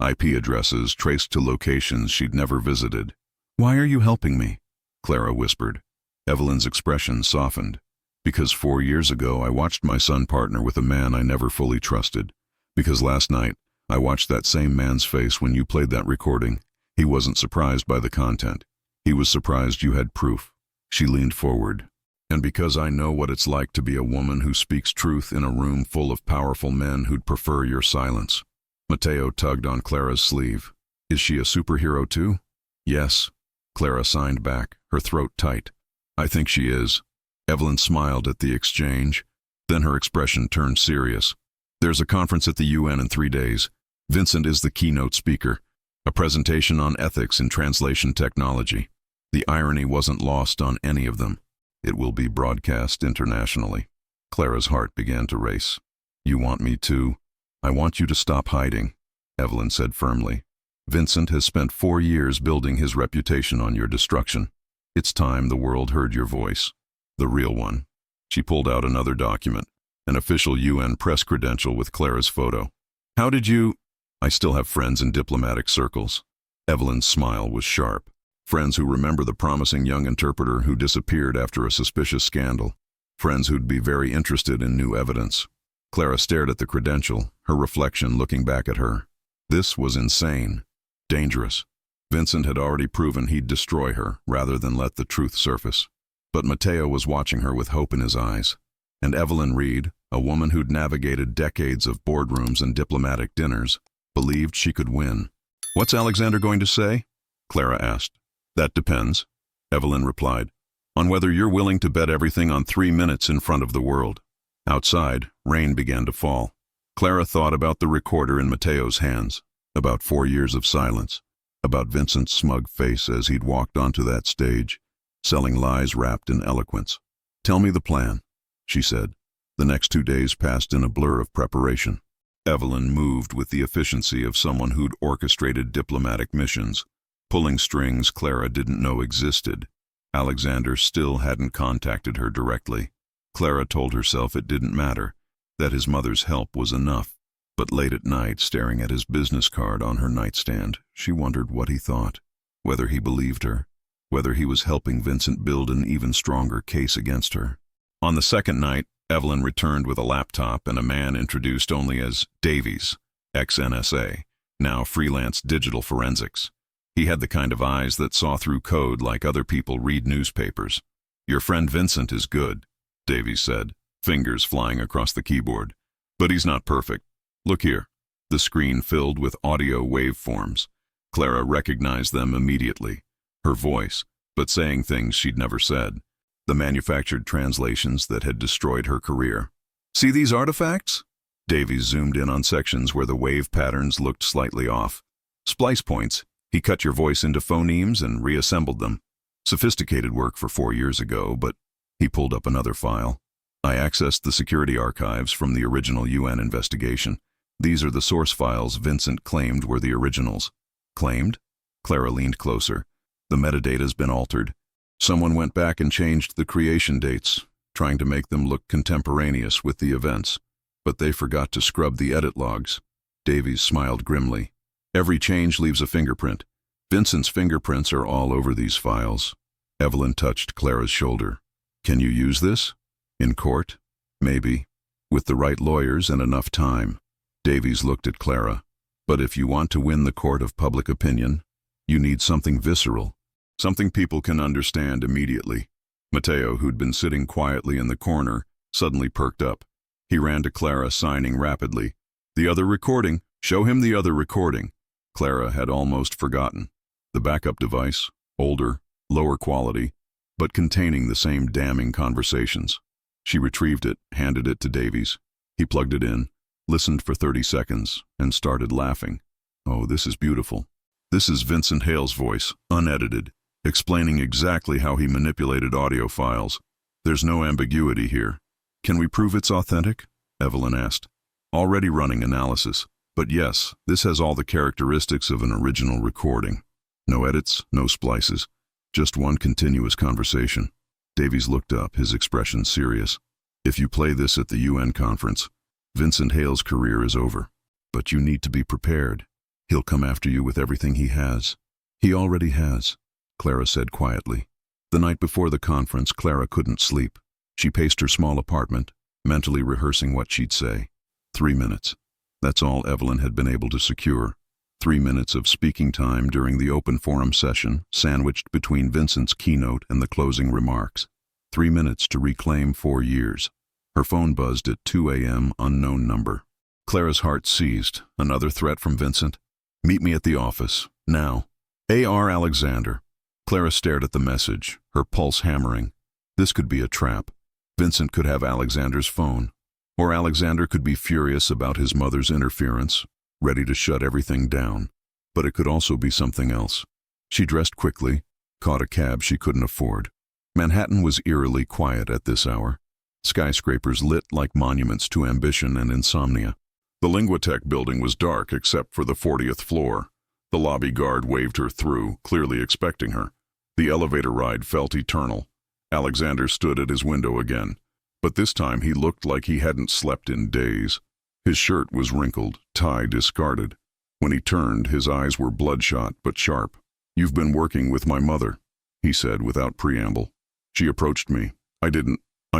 IP addresses traced to locations she'd never visited. Why are you helping me? Clara whispered. Evelyn's expression softened. Because 4 years ago I watched my son partner with a man I never fully trusted. Because last night I watched that same man's face when you played that recording. He wasn't surprised by the content. He was surprised you had proof. She leaned forward. And because I know what it's like to be a woman who speaks truth in a room full of powerful men who'd prefer your silence. Mateo tugged on Clara's sleeve. Is she a superhero too? Yes. Clara signed back, her throat tight. I think she is. Evelyn smiled at the exchange. Then her expression turned serious. There's a conference at the UN in 3 days. Vincent is the keynote speaker. A presentation on ethics in translation technology. The irony wasn't lost on any of them. It will be broadcast internationally. Clara's heart began to race. You want me to? I want you to stop hiding, Evelyn said firmly. Vincent has spent 4 years building his reputation on your destruction. It's time the world heard your voice. The real one. She pulled out another document, an official UN press credential with Clara's photo. How did you? I still have friends in diplomatic circles. Evelyn's smile was sharp. Friends who remember the promising young interpreter who disappeared after a suspicious scandal. Friends who'd be very interested in new evidence. Clara stared at the credential, her reflection looking back at her. This was insane. Dangerous. Vincent had already proven he'd destroy her rather than let the truth surface. But Mateo was watching her with hope in his eyes. And Evelyn Reed, a woman who'd navigated decades of boardrooms and diplomatic dinners, believed she could win. What's Alexander going to say? Clara asked. That depends, Evelyn replied, on whether you're willing to bet everything on 3 minutes in front of the world. Outside, rain began to fall. Clara thought about the recorder in Mateo's hands, about 4 years of silence, about Vincent's smug face as he'd walked onto that stage, selling lies wrapped in eloquence. Tell me the plan, she said. The next 2 days passed in a blur of preparation. Evelyn moved with the efficiency of someone who'd orchestrated diplomatic missions, pulling strings Clara didn't know existed. Alexander still hadn't contacted her directly. Clara told herself it didn't matter, that his mother's help was enough. But late at night, staring at his business card on her nightstand, she wondered what he thought, whether he believed her, whether he was helping Vincent build an even stronger case against her. On the second night, Evelyn returned with a laptop and a man introduced only as Davies, ex-NSA, now freelance digital forensics. He had the kind of eyes that saw through code like other people read newspapers. Your friend Vincent is good, Davies said, fingers flying across the keyboard. But he's not perfect. Look here. The screen filled with audio waveforms. Clara recognized them immediately. Her voice, but saying things she'd never said. The manufactured translations that had destroyed her career. See these artifacts? Davies zoomed in on sections where the wave patterns looked slightly off. Splice points. He cut your voice into phonemes and reassembled them. Sophisticated work for 4 years ago, but he pulled up another file. I accessed the security archives from the original UN investigation. These are the source files Vincent claimed were the originals. Claimed? Clara leaned closer. The metadata's been altered. Someone went back and changed the creation dates, trying to make them look contemporaneous with the events. But they forgot to scrub the edit logs. Davies smiled grimly. Every change leaves a fingerprint. Vincent's fingerprints are all over these files. Evelyn touched Clara's shoulder. Can you use this? In court? Maybe. With the right lawyers and enough time. Davies looked at Clara. But if you want to win the court of public opinion, you need something visceral. Something people can understand immediately. Mateo, who'd been sitting quietly in the corner, suddenly perked up. He ran to Clara, signing rapidly. The other recording. Show him the other recording. Clara had almost forgotten. The backup device, older, lower quality, but containing the same damning conversations. She retrieved it, handed it to Davies. He plugged it in, listened for 30 seconds, and started laughing. Oh, this is beautiful. This is Vincent Hale's voice, unedited, explaining exactly how he manipulated audio files. There's no ambiguity here. Can we prove it's authentic? Evelyn asked. Already running analysis. But yes, this has all the characteristics of an original recording. No edits, no splices. Just one continuous conversation. Davies looked up, his expression serious. If you play this at the UN conference, Vincent Hale's career is over. But you need to be prepared. He'll come after you with everything he has. He already has, Clara said quietly. The night before the conference, Clara couldn't sleep. She paced her small apartment, mentally rehearsing what she'd say. 3 minutes. That's all Evelyn had been able to secure. 3 minutes of speaking time during the open forum session, sandwiched between Vincent's keynote and the closing remarks. 3 minutes to reclaim 4 years. Her phone buzzed at 2 a.m., unknown number. Clara's heart seized. Another threat from Vincent. Meet me at the office, now. A.R. Alexander. Clara stared at the message, her pulse hammering. This could be a trap. Vincent could have Alexander's phone. Or Alexander could be furious about his mother's interference, ready to shut everything down. But it could also be something else. She dressed quickly, caught a cab she couldn't afford. Manhattan was eerily quiet at this hour. Skyscrapers lit like monuments to ambition and insomnia. The Linguatech building was dark except for the 40th floor. The lobby guard waved her through, clearly expecting her. The elevator ride felt eternal. Alexander stood at his window again. But this time he looked like he hadn't slept in days. His shirt was wrinkled, tie discarded. When he turned, his eyes were bloodshot but sharp. "You've been working with my mother," he said without preamble. "She approached me. I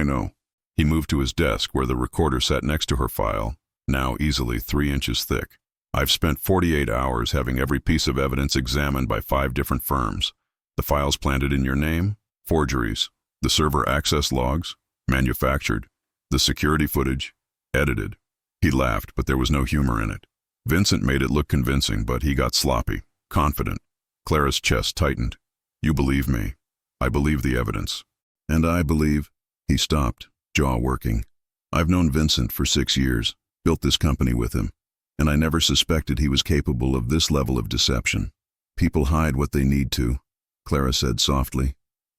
know." He moved to his desk where the recorder sat next to her file, now easily 3 inches thick. "I've spent 48 hours having every piece of evidence examined by 5 different firms. The files planted in your name, forgeries. The server access logs, manufactured. The security footage, edited." He laughed, but there was no humor in it. Vincent made it look convincing, but he got sloppy, confident. Clara's chest tightened. "You believe me. I believe the evidence." "And I believe—" He stopped, jaw working. "I've known Vincent for 6 years, built this company with him, and I never suspected he was capable of this level of deception. People hide what they need to," Clara said softly.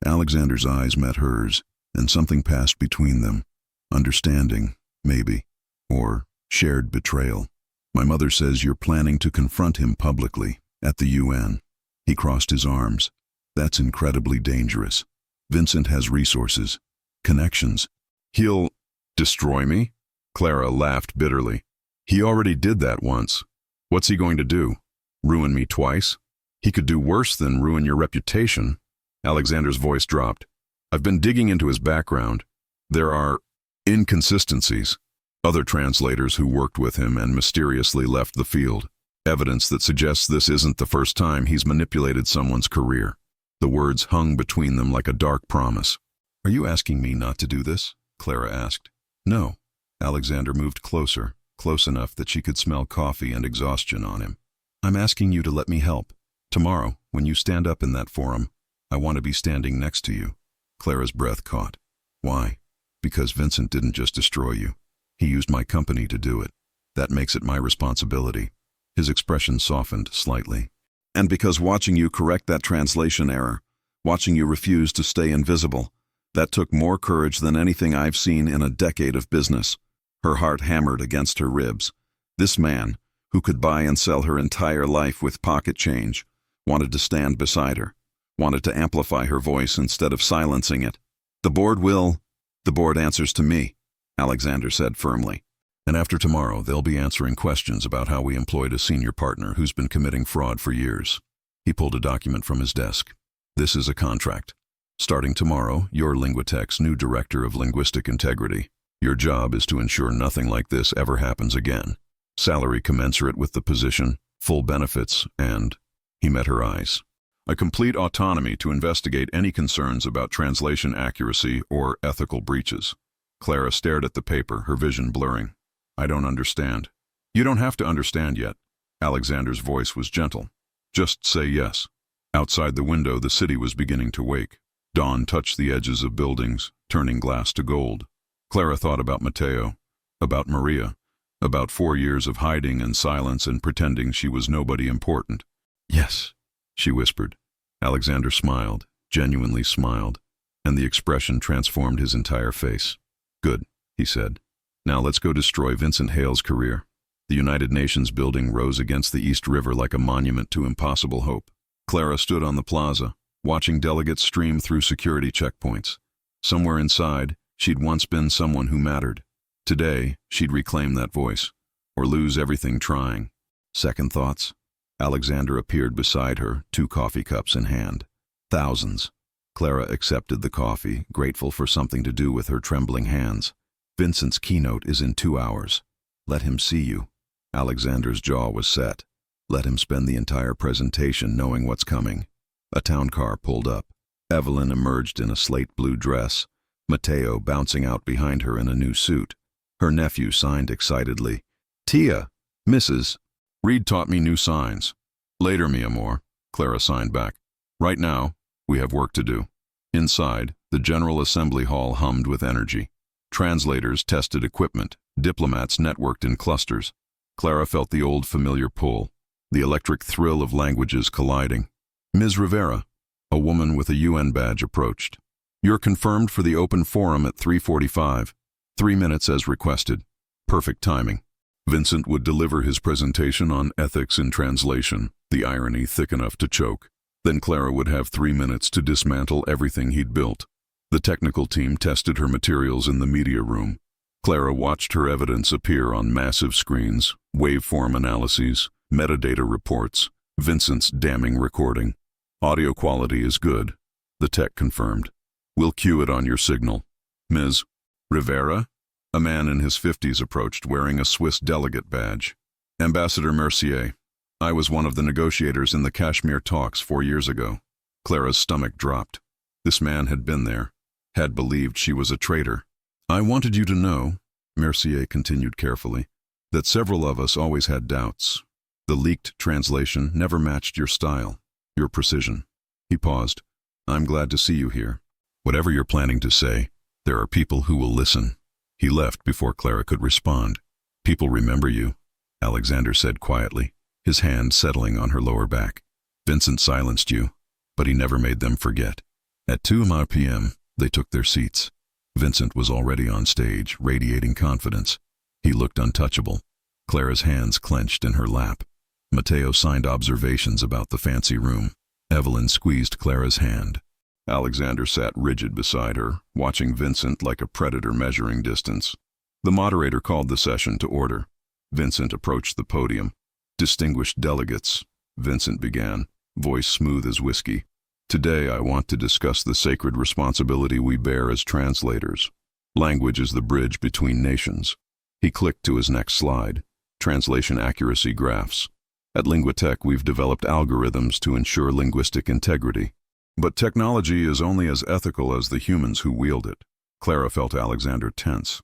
Alexander's eyes met hers, and something passed between them. Understanding, maybe, or shared betrayal. "My mother says you're planning to confront him publicly, at the UN. He crossed his arms. That's incredibly dangerous. Vincent has resources, connections. He'll destroy me?" Clara laughed bitterly. "He already did that once. What's he going to do? Ruin me twice? He could do worse than ruin your reputation." Alexander's voice dropped. "I've been digging into his background. There are inconsistencies. Other translators who worked with him and mysteriously left the field. Evidence that suggests this isn't the first time he's manipulated someone's career." The words hung between them like a dark promise. "Are you asking me not to do this?" Clara asked. "No. Alexander moved closer, close enough that she could smell coffee and exhaustion on him. I'm asking you to let me help. Tomorrow, when you stand up in that forum, I want to be standing next to you. Clara's breath caught. Why? Because Vincent didn't just destroy you. He used my company to do it. That makes it my responsibility. His expression softened slightly. And because watching you correct that translation error, watching you refuse to stay invisible, that took more courage than anything I've seen in a decade of business. Her heart hammered against her ribs. This man, who could buy and sell her entire life with pocket change, wanted to stand beside her, wanted to amplify her voice instead of silencing it. The board answers to me, Alexander said firmly. And after tomorrow, they'll be answering questions about how we employed a senior partner who's been committing fraud for years. He pulled a document from his desk. This is a contract. Starting tomorrow, you're Linguitech's new Director of Linguistic Integrity. Your job is to ensure nothing like this ever happens again. Salary commensurate with the position, full benefits, and, he met her eyes, a complete autonomy to investigate any concerns about translation accuracy or ethical breaches. Clara stared at the paper, her vision blurring. I don't understand. You don't have to understand yet. Alexander's voice was gentle. Just say yes. Outside the window, the city was beginning to wake. Dawn touched the edges of buildings, turning glass to gold. Clara thought about Matteo, about Maria, about 4 years of hiding and silence and pretending she was nobody important. Yes, she whispered. Alexander smiled, genuinely smiled, and the expression transformed his entire face. Good, he said. Now let's go destroy Vincent Hale's career. The United Nations building rose against the East River like a monument to impossible hope. Clara stood on the plaza, watching delegates stream through security checkpoints. Somewhere inside, she'd once been someone who mattered. Today, she'd reclaim that voice, or lose everything trying. Second thoughts? Alexander appeared beside her, 2 coffee cups in hand. Thousands. Clara accepted the coffee, grateful for something to do with her trembling hands. Vincent's keynote is in 2 hours. Let him see you. Alexander's jaw was set. Let him spend the entire presentation knowing what's coming. A town car pulled up. Evelyn emerged in a slate blue dress, Matteo bouncing out behind her in a new suit. Her nephew signed excitedly. Tia, Mrs. Reed taught me new signs. Later, mi amor, Clara signed back. Right now, we have work to do. Inside, the General Assembly Hall hummed with energy. Translators tested equipment, diplomats networked in clusters. Clara felt the old familiar pull, the electric thrill of languages colliding. Ms. Rivera, a woman with a UN badge, approached. You're confirmed for the open forum at 3:45. 3 minutes as requested. Perfect timing. Vincent would deliver his presentation on ethics in translation, the irony thick enough to choke. Then Clara would have 3 minutes to dismantle everything he'd built. The technical team tested her materials in the media room. Clara watched her evidence appear on massive screens, waveform analyses, metadata reports, Vincent's damning recording. Audio quality is good, the tech confirmed. We'll cue it on your signal. Ms. Rivera? A man in his 50s approached wearing a Swiss delegate badge. Ambassador Mercier. I was one of the negotiators in the Kashmir talks 4 years ago. Clara's stomach dropped. This man had been there, had believed she was a traitor. I wanted you to know, Mercier continued carefully, that several of us always had doubts. The leaked translation never matched your style, your precision. He paused. I'm glad to see you here. Whatever you're planning to say, there are people who will listen. He left before Clara could respond. People remember you, Alexander said quietly, his hand settling on her lower back. Vincent silenced you, but he never made them forget. At 2 p.m., they took their seats. Vincent was already on stage, radiating confidence. He looked untouchable. Clara's hands clenched in her lap. Matteo signed observations about the fancy room. Evelyn squeezed Clara's hand. Alexander sat rigid beside her, watching Vincent like a predator measuring distance. The moderator called the session to order. Vincent approached the podium. Distinguished delegates, Vincent began, voice smooth as whiskey. Today I want to discuss the sacred responsibility we bear as translators. Language is the bridge between nations. He clicked to his next slide. Translation accuracy graphs. At Linguitech, we've developed algorithms to ensure linguistic integrity. But technology is only as ethical as the humans who wield it. Clara felt Alexander tense.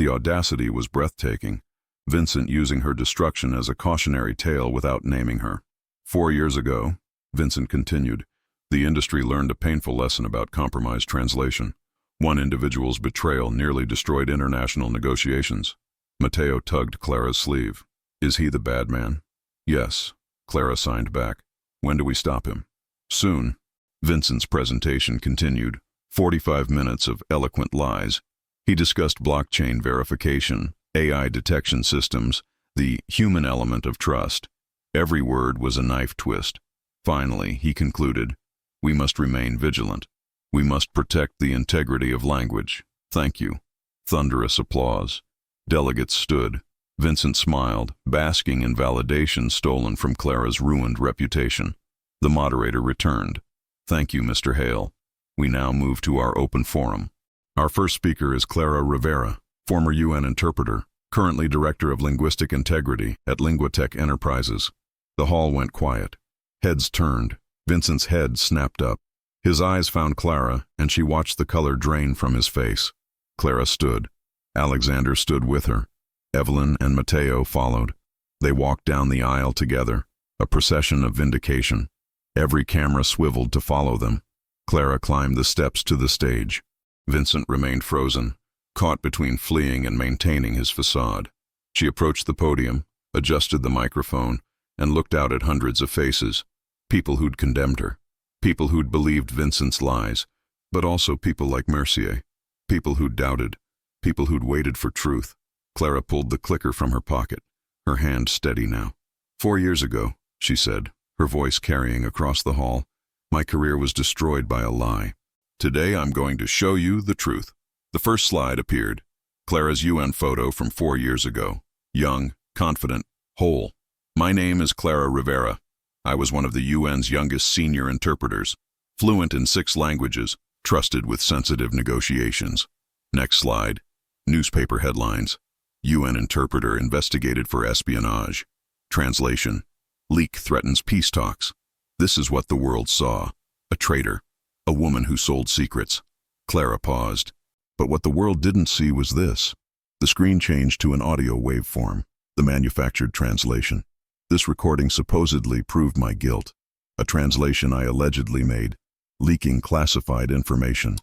The audacity was breathtaking, Vincent using her destruction as a cautionary tale without naming her. 4 years ago, Vincent continued, the industry learned a painful lesson about compromised translation. One individual's betrayal nearly destroyed international negotiations. Mateo tugged Clara's sleeve. Is he the bad man? Yes, Clara signed back. When do we stop him? Soon. Vincent's presentation continued. 45 minutes of eloquent lies. He discussed blockchain verification, AI detection systems, the human element of trust. Every word was a knife twist. Finally, he concluded, we must remain vigilant. We must protect the integrity of language. Thank you. Thunderous applause. Delegates stood. Vincent smiled, basking in validation stolen from Clara's ruined reputation. The moderator returned. Thank you, Mr. Hale. We now move to our open forum. Our first speaker is Clara Rivera, former UN interpreter, currently Director of Linguistic Integrity at Linguatech Enterprises. The hall went quiet. Heads turned. Vincent's head snapped up. His eyes found Clara, and she watched the color drain from his face. Clara stood. Alexander stood with her. Evelyn and Mateo followed. They walked down the aisle together, a procession of vindication. Every camera swiveled to follow them. Clara climbed the steps to the stage. Vincent remained frozen, caught between fleeing and maintaining his facade. She approached the podium, adjusted the microphone, and looked out at hundreds of faces. People who'd condemned her. People who'd believed Vincent's lies, but also people like Mercier. People who'd doubted. People who'd waited for truth. Clara pulled the clicker from her pocket, her hand steady now. 4 years ago, she said, her voice carrying across the hall, my career was destroyed by a lie. Today I'm going to show you the truth. The first slide appeared. Clara's UN photo from 4 years ago. Young, confident, whole. My name is Clara Rivera. I was one of the UN's youngest senior interpreters, fluent in 6 languages, trusted with sensitive negotiations. Next slide. Newspaper headlines. UN interpreter investigated for espionage. Translation. Leak threatens peace talks. This is what the world saw. A traitor. A woman who sold secrets. Clara paused. But what the world didn't see was this. The screen changed to an audio waveform, the manufactured translation. This recording supposedly proved my guilt. A translation I allegedly made, leaking classified information.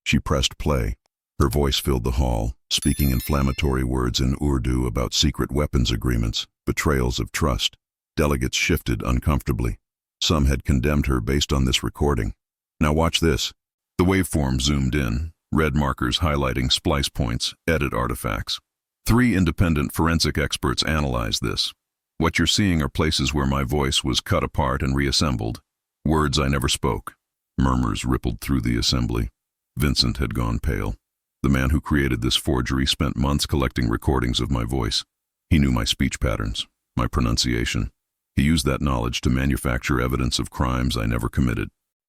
She pressed play. Her voice filled the hall, speaking inflammatory words in Urdu about secret weapons agreements, betrayals of trust. Delegates shifted uncomfortably. Some had condemned her based on this recording. Now watch this. The waveform zoomed in, red markers highlighting splice points, edit artifacts. 3 independent forensic experts analyzed this. What you're seeing are places where my voice was cut apart and reassembled. Words I never spoke. Murmurs rippled through the assembly. Vincent had gone pale. The man who created this forgery spent months collecting recordings of my voice. He knew my speech patterns, my pronunciation. He used that knowledge to manufacture evidence of crimes I never committed.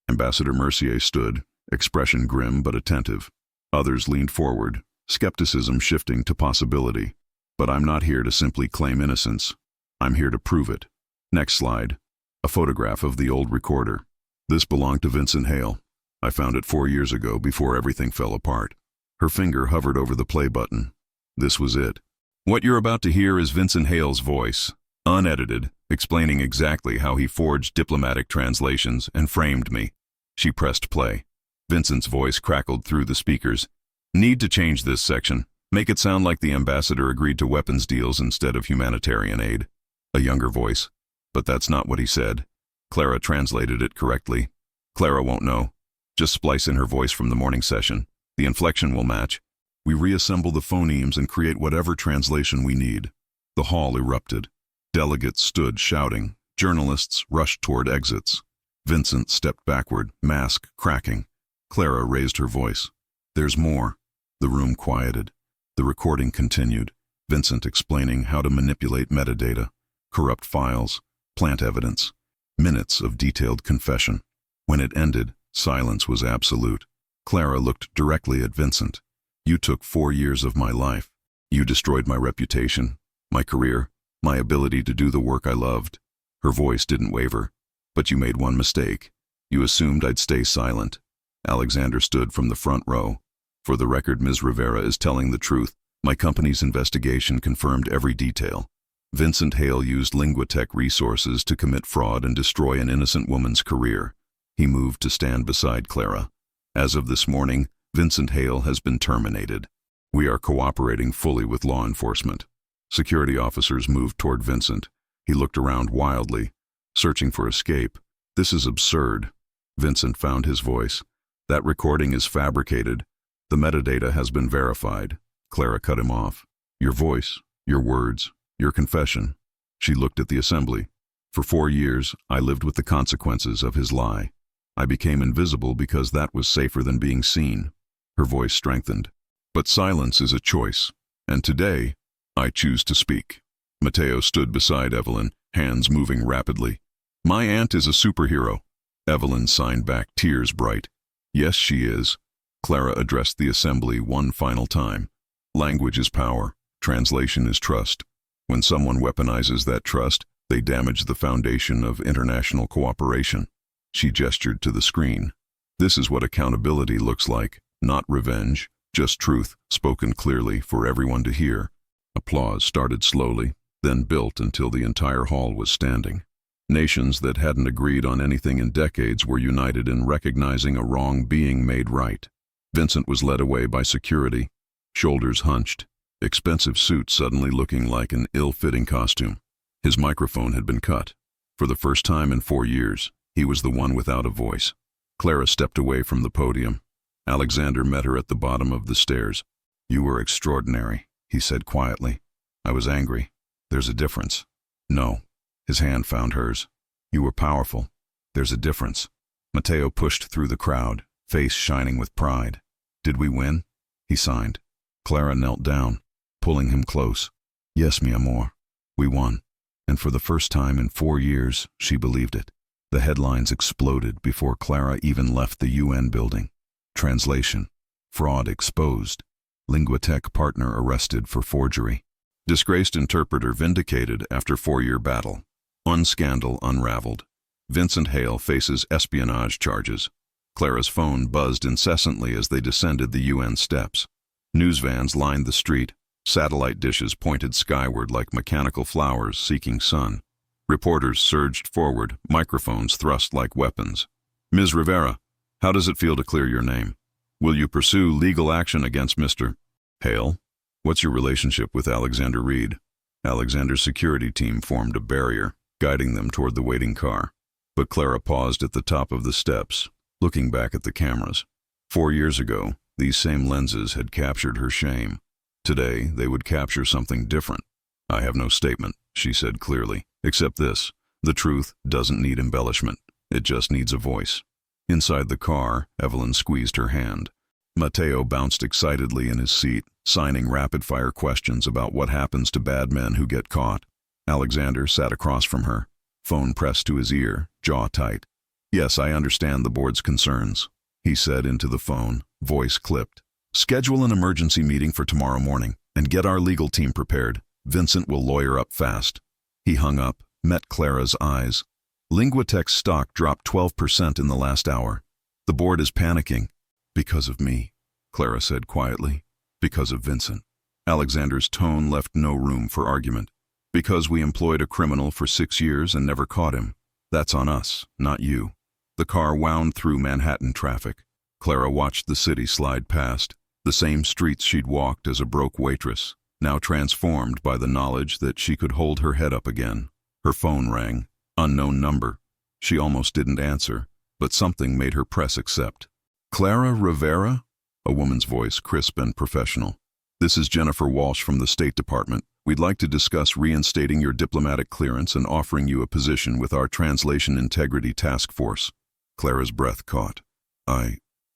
Ambassador Mercier stood, expression grim but attentive. Others leaned forward, skepticism shifting to possibility. But I'm not here to simply claim innocence. I'm here to prove it. Next slide. A photograph of the old recorder. This belonged to Vincent Hale. I found it 4 years ago before everything fell apart. Her finger hovered over the play button. This was it. What you're about to hear is Vincent Hale's voice, unedited, explaining exactly how he forged diplomatic translations and framed me. She pressed play. Vincent's voice crackled through the speakers. Need to change this section. Make it sound like the ambassador agreed to weapons deals instead of humanitarian aid. A younger voice. But that's not what he said. Clara translated it correctly. Clara won't know. Just splice in her voice from the morning session. The inflection will match. We reassemble the phonemes and create whatever translation we need. The hall erupted. Delegates stood shouting. Journalists rushed toward exits. Vincent stepped backward, mask cracking. Clara raised her voice. There's more. The room quieted. The recording continued. Vincent explaining how to manipulate metadata, corrupt files, plant evidence, minutes of detailed confession. When it ended, silence was absolute. Clara looked directly at Vincent. You took 4 years of my life. You destroyed my reputation, my career, my ability to do the work I loved. Her voice didn't waver. But you made one mistake. You assumed I'd stay silent. Alexander stood from the front row. For the record, Ms. Rivera is telling the truth. My company's investigation confirmed every detail. Vincent Hale used Linguatech resources to commit fraud and destroy an innocent woman's career. He moved to stand beside Clara. As of this morning, Vincent Hale has been terminated. We are cooperating fully with law enforcement. Security officers moved toward Vincent. He looked around wildly, searching for escape. This is absurd. Vincent found his voice. That recording is fabricated. The metadata has been verified. Clara cut him off. Your voice, your words, your confession. She looked at the assembly. For 4 years, I lived with the consequences of his lie. I became invisible because that was safer than being seen. Her voice strengthened. But silence is a choice, and today, I choose to speak. Matteo stood beside Evelyn, hands moving rapidly. My aunt is a superhero. Evelyn signed back, tears bright. Yes, she is. Clara addressed the assembly one final time. Language is power. Translation is trust. When someone weaponizes that trust, they damage the foundation of international cooperation. She gestured to the screen. This is what accountability looks like, not revenge, just truth, spoken clearly for everyone to hear. Applause started slowly, then built until the entire hall was standing. Nations that hadn't agreed on anything in decades were united in recognizing a wrong being made right. Vincent was led away by security, shoulders hunched, expensive suit suddenly looking like an ill-fitting costume. His microphone had been cut. For the first time in 4 years, he was the one without a voice. Clara stepped away from the podium. Alexander met her at the bottom of the stairs. You were extraordinary, he said quietly. I was angry. There's a difference. No. His hand found hers. You were powerful. There's a difference. Matteo pushed through the crowd, face shining with pride. Did we win? He signed. Clara knelt down, pulling him close. Yes, mi amor. We won. And for the first time in 4 years, she believed it. The headlines exploded before Clara even left the UN building. Translation. Fraud exposed. Linguatech partner arrested for forgery. Disgraced interpreter vindicated after 4-year battle. Unscandal unraveled. Vincent Hale faces espionage charges. Clara's phone buzzed incessantly as they descended the UN steps. News vans lined the street. Satellite dishes pointed skyward like mechanical flowers seeking sun. Reporters surged forward, microphones thrust like weapons. Ms. Rivera, how does it feel to clear your name? Will you pursue legal action against Mr. Hale? What's your relationship with Alexander Reed? Alexander's security team formed a barrier, guiding them toward the waiting car. But Clara paused at the top of the steps, looking back at the cameras. 4 years ago, these same lenses had captured her shame. Today, they would capture something different. I have no statement, she said clearly, except this. The truth doesn't need embellishment. It just needs a voice. Inside the car, Evelyn squeezed her hand. Matteo bounced excitedly in his seat, signing rapid-fire questions about what happens to bad men who get caught. Alexander sat across from her, phone pressed to his ear, jaw tight. Yes, I understand the board's concerns, he said into the phone, voice clipped. Schedule an emergency meeting for tomorrow morning, and get our legal team prepared. Vincent will lawyer up fast. He hung up, met Clara's eyes. Linguatech's stock dropped 12% in the last hour. The board is panicking. Because of me, Clara said quietly. Because of Vincent. Alexander's tone left no room for argument. Because we employed a criminal for 6 years and never caught him. That's on us, not you. The car wound through Manhattan traffic. Clara watched the city slide past, the same streets she'd walked as a broke waitress, now transformed by the knowledge that she could hold her head up again. Her phone rang. Unknown number. She almost didn't answer, but something made her press accept. Clara Rivera? A woman's voice, crisp and professional. This is Jennifer Walsh from the State Department. We'd like to discuss reinstating your diplomatic clearance and offering you a position with our Translation Integrity Task Force. Clara's breath caught.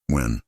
When?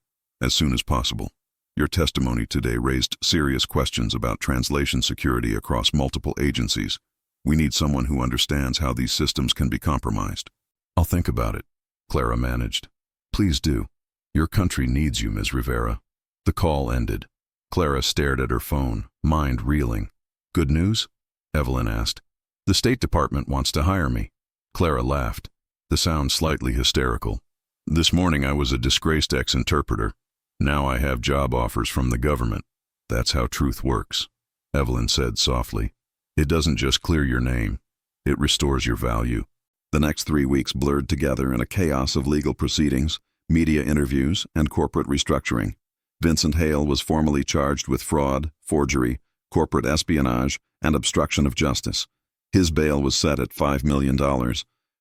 As soon as possible. Your testimony today raised serious questions about translation security across multiple agencies. We need someone who understands how these systems can be compromised. I'll think about it, Clara managed. Please do. Your country needs you, Ms. Rivera. The call ended. Clara stared at her phone, mind reeling. Good news? Evelyn asked. The State Department wants to hire me. Clara laughed, the sound slightly hysterical. This morning I was a disgraced ex-interpreter. Now I have job offers from the government. That's how truth works, Evelyn said softly. It doesn't just clear your name, it restores your value. The next 3 weeks blurred together in a chaos of legal proceedings, media interviews, and corporate restructuring. Vincent Hale was formally charged with fraud, forgery, corporate espionage, and obstruction of justice. His bail was set at $5 million,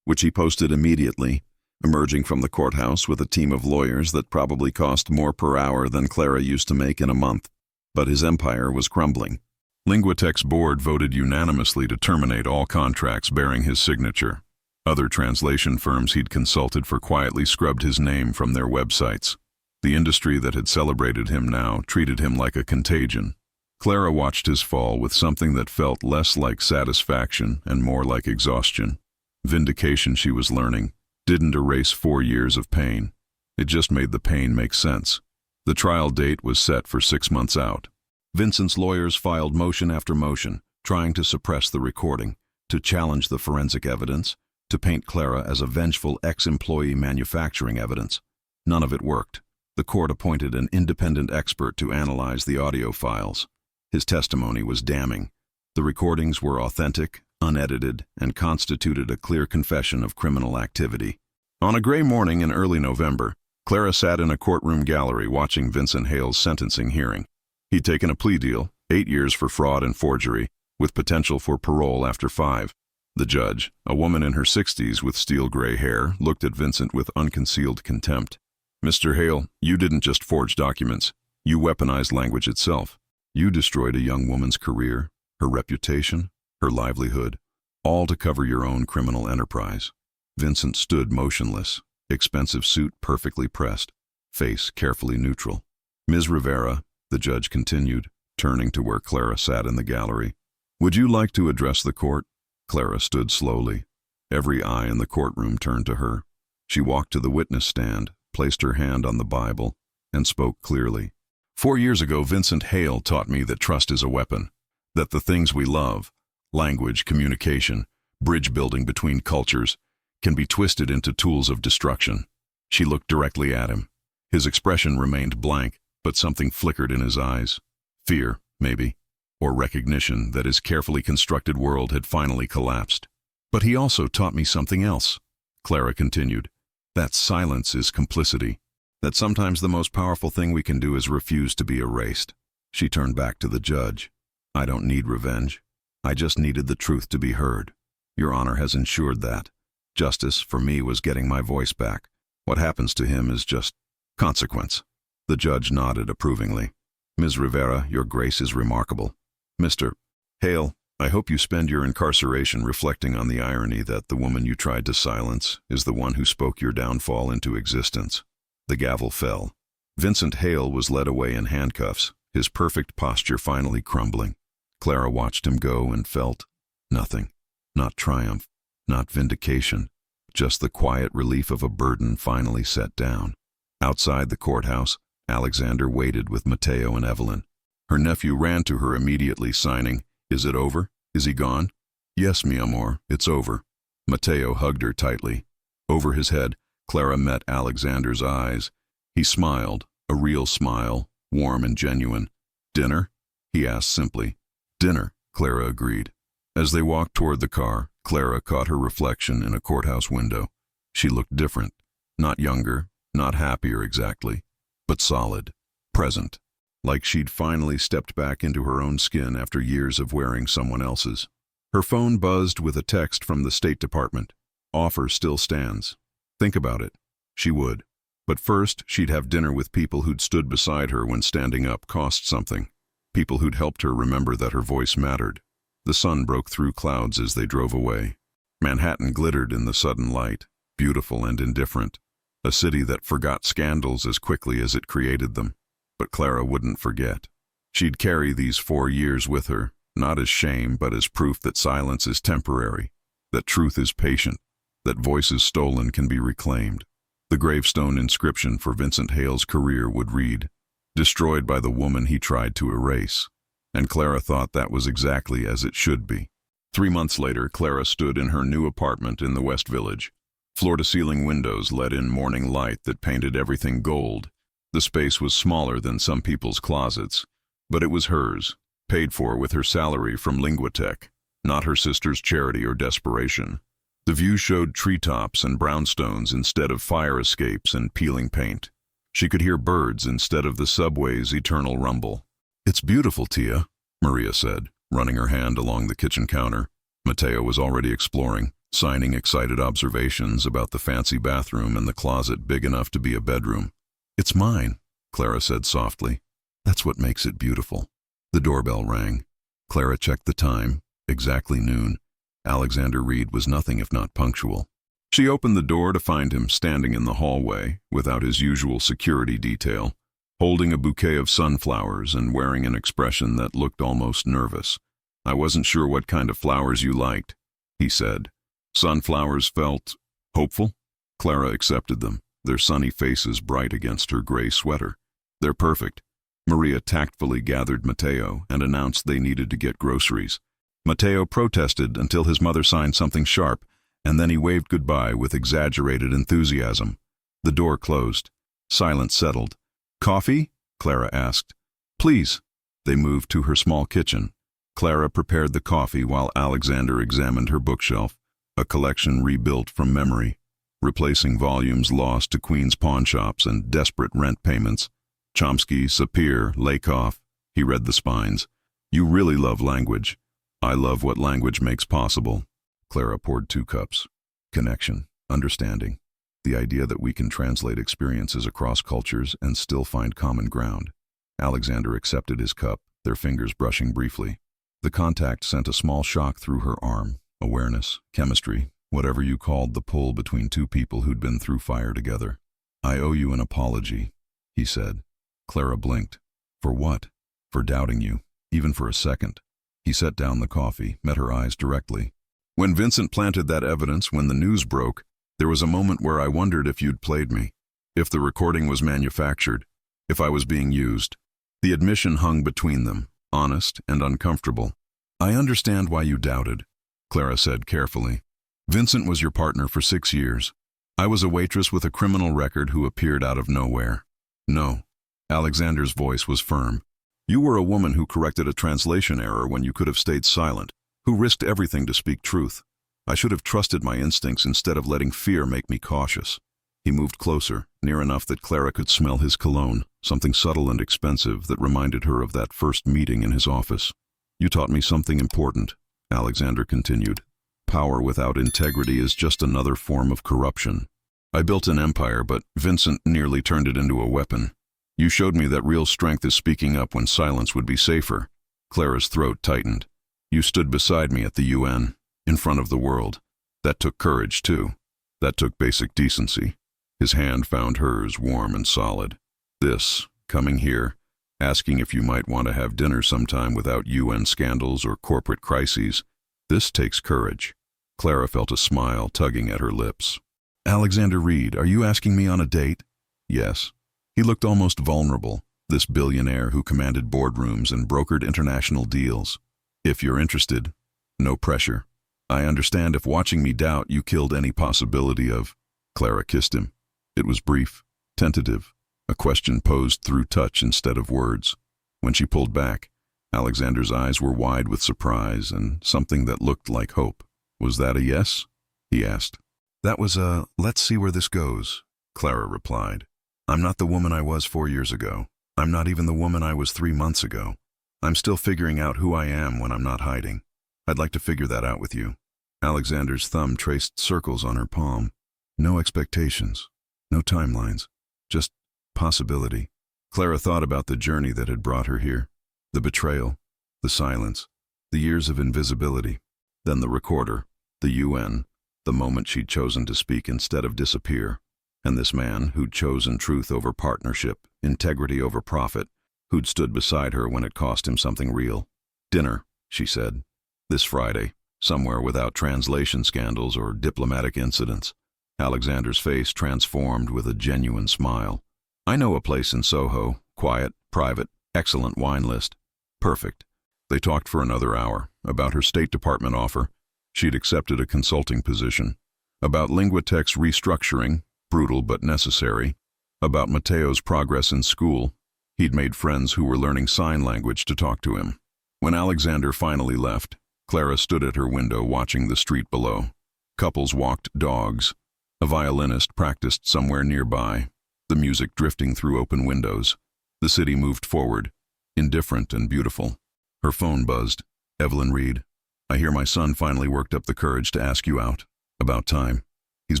which he posted immediately, emerging from the courthouse with a team of lawyers that probably cost more per hour than Clara used to make in a month. But his empire was crumbling. Linguitec's board voted unanimously to terminate all contracts bearing his signature. Other translation firms he'd consulted for quietly scrubbed his name from their websites. The industry that had celebrated him now treated him like a contagion. Clara watched his fall with something that felt less like satisfaction and more like exhaustion. Vindication, she was learning, didn't erase 4 years of pain. It just made the pain make sense. The trial date was set for 6 months out. Vincent's lawyers filed motion after motion, trying to suppress the recording, to challenge the forensic evidence, to paint Clara as a vengeful ex-employee manufacturing evidence. None of it worked. The court appointed an independent expert to analyze the audio files. His testimony was damning. The recordings were authentic, unedited, and constituted a clear confession of criminal activity. On a gray morning in early November, Clara sat in a courtroom gallery watching Vincent Hale's sentencing hearing. He'd taken a plea deal, 8 years for fraud and forgery, with potential for parole after 5. The judge, a woman in her 60s with steel-gray hair, looked at Vincent with unconcealed contempt. Mr. Hale, you didn't just forge documents. You weaponized language itself. You destroyed a young woman's career, her reputation, her livelihood, all to cover your own criminal enterprise. Vincent stood motionless, expensive suit perfectly pressed, face carefully neutral. Ms. Rivera, the judge continued, turning to where Clara sat in the gallery. Would you like to address the court? Clara stood slowly. Every eye in the courtroom turned to her. She walked to the witness stand, placed her hand on the Bible, and spoke clearly. 4 years ago, Vincent Hale taught me that trust is a weapon, that the things we love, language, communication, bridge building between cultures, can be twisted into tools of destruction. She looked directly at him. His expression remained blank, but something flickered in his eyes. Fear, maybe, or recognition that his carefully constructed world had finally collapsed. But he also taught me something else, Clara continued. That silence is complicity. That sometimes the most powerful thing we can do is refuse to be erased. She turned back to the judge. I don't need revenge. I just needed the truth to be heard. Your Honor has ensured that. Justice, for me, was getting my voice back. What happens to him is just consequence. The judge nodded approvingly. Ms. Rivera, your grace is remarkable. Mr. Hale, I hope you spend your incarceration reflecting on the irony that the woman you tried to silence is the one who spoke your downfall into existence. The gavel fell. Vincent Hale was led away in handcuffs, his perfect posture finally crumbling. Clara watched him go and felt nothing. Not triumph, not vindication, just the quiet relief of a burden finally set down. Outside the courthouse, Alexander waited with Mateo and Evelyn. Her nephew ran to her immediately, signing, Is it over? Is he gone? Yes, mi amor, it's over. Mateo hugged her tightly. Over his head, Clara met Alexander's eyes. He smiled, a real smile, warm and genuine. Dinner? He asked simply. Dinner, Clara agreed. As they walked toward the car, Clara caught her reflection in a courthouse window. She looked different, not younger, not happier exactly, but solid, present, like she'd finally stepped back into her own skin after years of wearing someone else's. Her phone buzzed with a text from the State Department. Offer still stands. Think about it. She would. But first, she'd have dinner with people who'd stood beside her when standing up cost something. People who'd helped her remember that her voice mattered. The sun broke through clouds as they drove away. Manhattan glittered in the sudden light, beautiful and indifferent. A city that forgot scandals as quickly as it created them. But Clara wouldn't forget. She'd carry these 4 years with her, not as shame, but as proof that silence is temporary, that truth is patient, that voices stolen can be reclaimed. The gravestone inscription for Vincent Hale's career would read, "Destroyed by the woman he tried to erase." And Clara thought that was exactly as it should be. 3 months later, Clara stood in her new apartment in the West Village. Floor-to-ceiling windows let in morning light that painted everything gold. The space was smaller than some people's closets, But it was hers, paid for with her salary from Linguatech, not her sister's charity or desperation. The view showed treetops and brownstones instead of fire escapes and peeling paint. She could hear birds instead of the subway's eternal rumble. "It's beautiful, Tia," Maria said, running her hand along the kitchen counter. Matteo was already exploring, signing excited observations about the fancy bathroom and the closet big enough to be a bedroom. "It's mine," Clara said softly. "That's what makes it beautiful." The doorbell rang. Clara checked the time, exactly noon. Alexander Reed was nothing if not punctual. She opened the door to find him standing in the hallway without his usual security detail, holding a bouquet of sunflowers and wearing an expression that looked almost nervous. "I wasn't sure what kind of flowers you liked," he said. Sunflowers felt hopeful. Clara accepted them, their sunny faces bright against her gray sweater. "They're perfect." Maria tactfully gathered Matteo and announced they needed to get groceries. Matteo protested until his mother signed something sharp, and then he waved goodbye with exaggerated enthusiasm. The door closed. Silence settled. "Coffee?" Clara asked. "Please." They moved to her small kitchen. Clara prepared the coffee while Alexander examined her bookshelf, a collection rebuilt from memory, replacing volumes lost to Queen's pawnshops and desperate rent payments. Chomsky, Sapir, Lakoff. He read the spines. "You really love language." "I love what language makes possible." Clara poured 2 cups. Connection, understanding, the idea that we can translate experiences across cultures and still find common ground. Alexander accepted his cup, their fingers brushing briefly. The contact sent a small shock through her arm. Awareness, chemistry, whatever you called the pull between 2 people who'd been through fire together. "I owe you an apology," he said. Clara blinked. "For what?" "For doubting you, even for a second." He set down the coffee, met her eyes directly. "When Vincent planted that evidence when the news broke, there was a moment where I wondered if you'd played me, if the recording was manufactured, if I was being used." The admission hung between them, honest and uncomfortable. "I understand why you doubted," Clara said carefully. "Vincent was your partner for 6 years. I was a waitress with a criminal record who appeared out of nowhere." "No." Alexander's voice was firm. "You were a woman who corrected a translation error when you could have stayed silent, who risked everything to speak truth. I should have trusted my instincts instead of letting fear make me cautious." He moved closer, near enough that Clara could smell his cologne, something subtle and expensive that reminded her of that first meeting in his office. "You taught me something important," Alexander continued. "Power without integrity is just another form of corruption. I built an empire, but Vincent nearly turned it into a weapon. You showed me that real strength is speaking up when silence would be safer." Clara's throat tightened. "You stood beside me at the UN, in front of the world. That took courage, too. That took basic decency." His hand found hers, warm and solid. "This, coming here, asking if you might want to have dinner sometime without UN scandals or corporate crises, this takes courage." Clara felt a smile tugging at her lips. "Alexander Reed, are you asking me on a date?" "Yes." He looked almost vulnerable, this billionaire who commanded boardrooms and brokered international deals. "If you're interested, no pressure. I understand if watching me doubt you killed any possibility of—" Clara kissed him. It was brief, tentative, a question posed through touch instead of words. When she pulled back, Alexander's eyes were wide with surprise and something that looked like hope. "Was that a yes?" he asked. "That was a, let's see where this goes," Clara replied. "I'm not the woman I was 4 years ago. I'm not even the woman I was 3 months ago. I'm still figuring out who I am when I'm not hiding. I'd like to figure that out with you." Alexander's thumb traced circles on her palm. "No expectations. No timelines. Just possibility." Clara thought about the journey that had brought her here. The betrayal, the silence, the years of invisibility. Then the recorder, the UN, the moment she'd chosen to speak instead of disappear. And this man who'd chosen truth over partnership, integrity over profit, who'd stood beside her when it cost him something real. "Dinner," she said. "This Friday, somewhere without translation scandals or diplomatic incidents." Alexander's face transformed with a genuine smile. "I know a place in Soho, quiet, private, excellent wine list." "Perfect." They talked for another hour, about her State Department offer. She'd accepted a consulting position. About Linguatech's restructuring, brutal but necessary. About Matteo's progress in school. He'd made friends who were learning sign language to talk to him. When Alexander finally left, Clara stood at her window watching the street below. Couples walked dogs. A violinist practiced somewhere nearby, the music drifting through open windows. The city moved forward, indifferent and beautiful. Her phone buzzed. Evelyn Reed. I hear my son finally worked up the courage to ask you out. About time. He's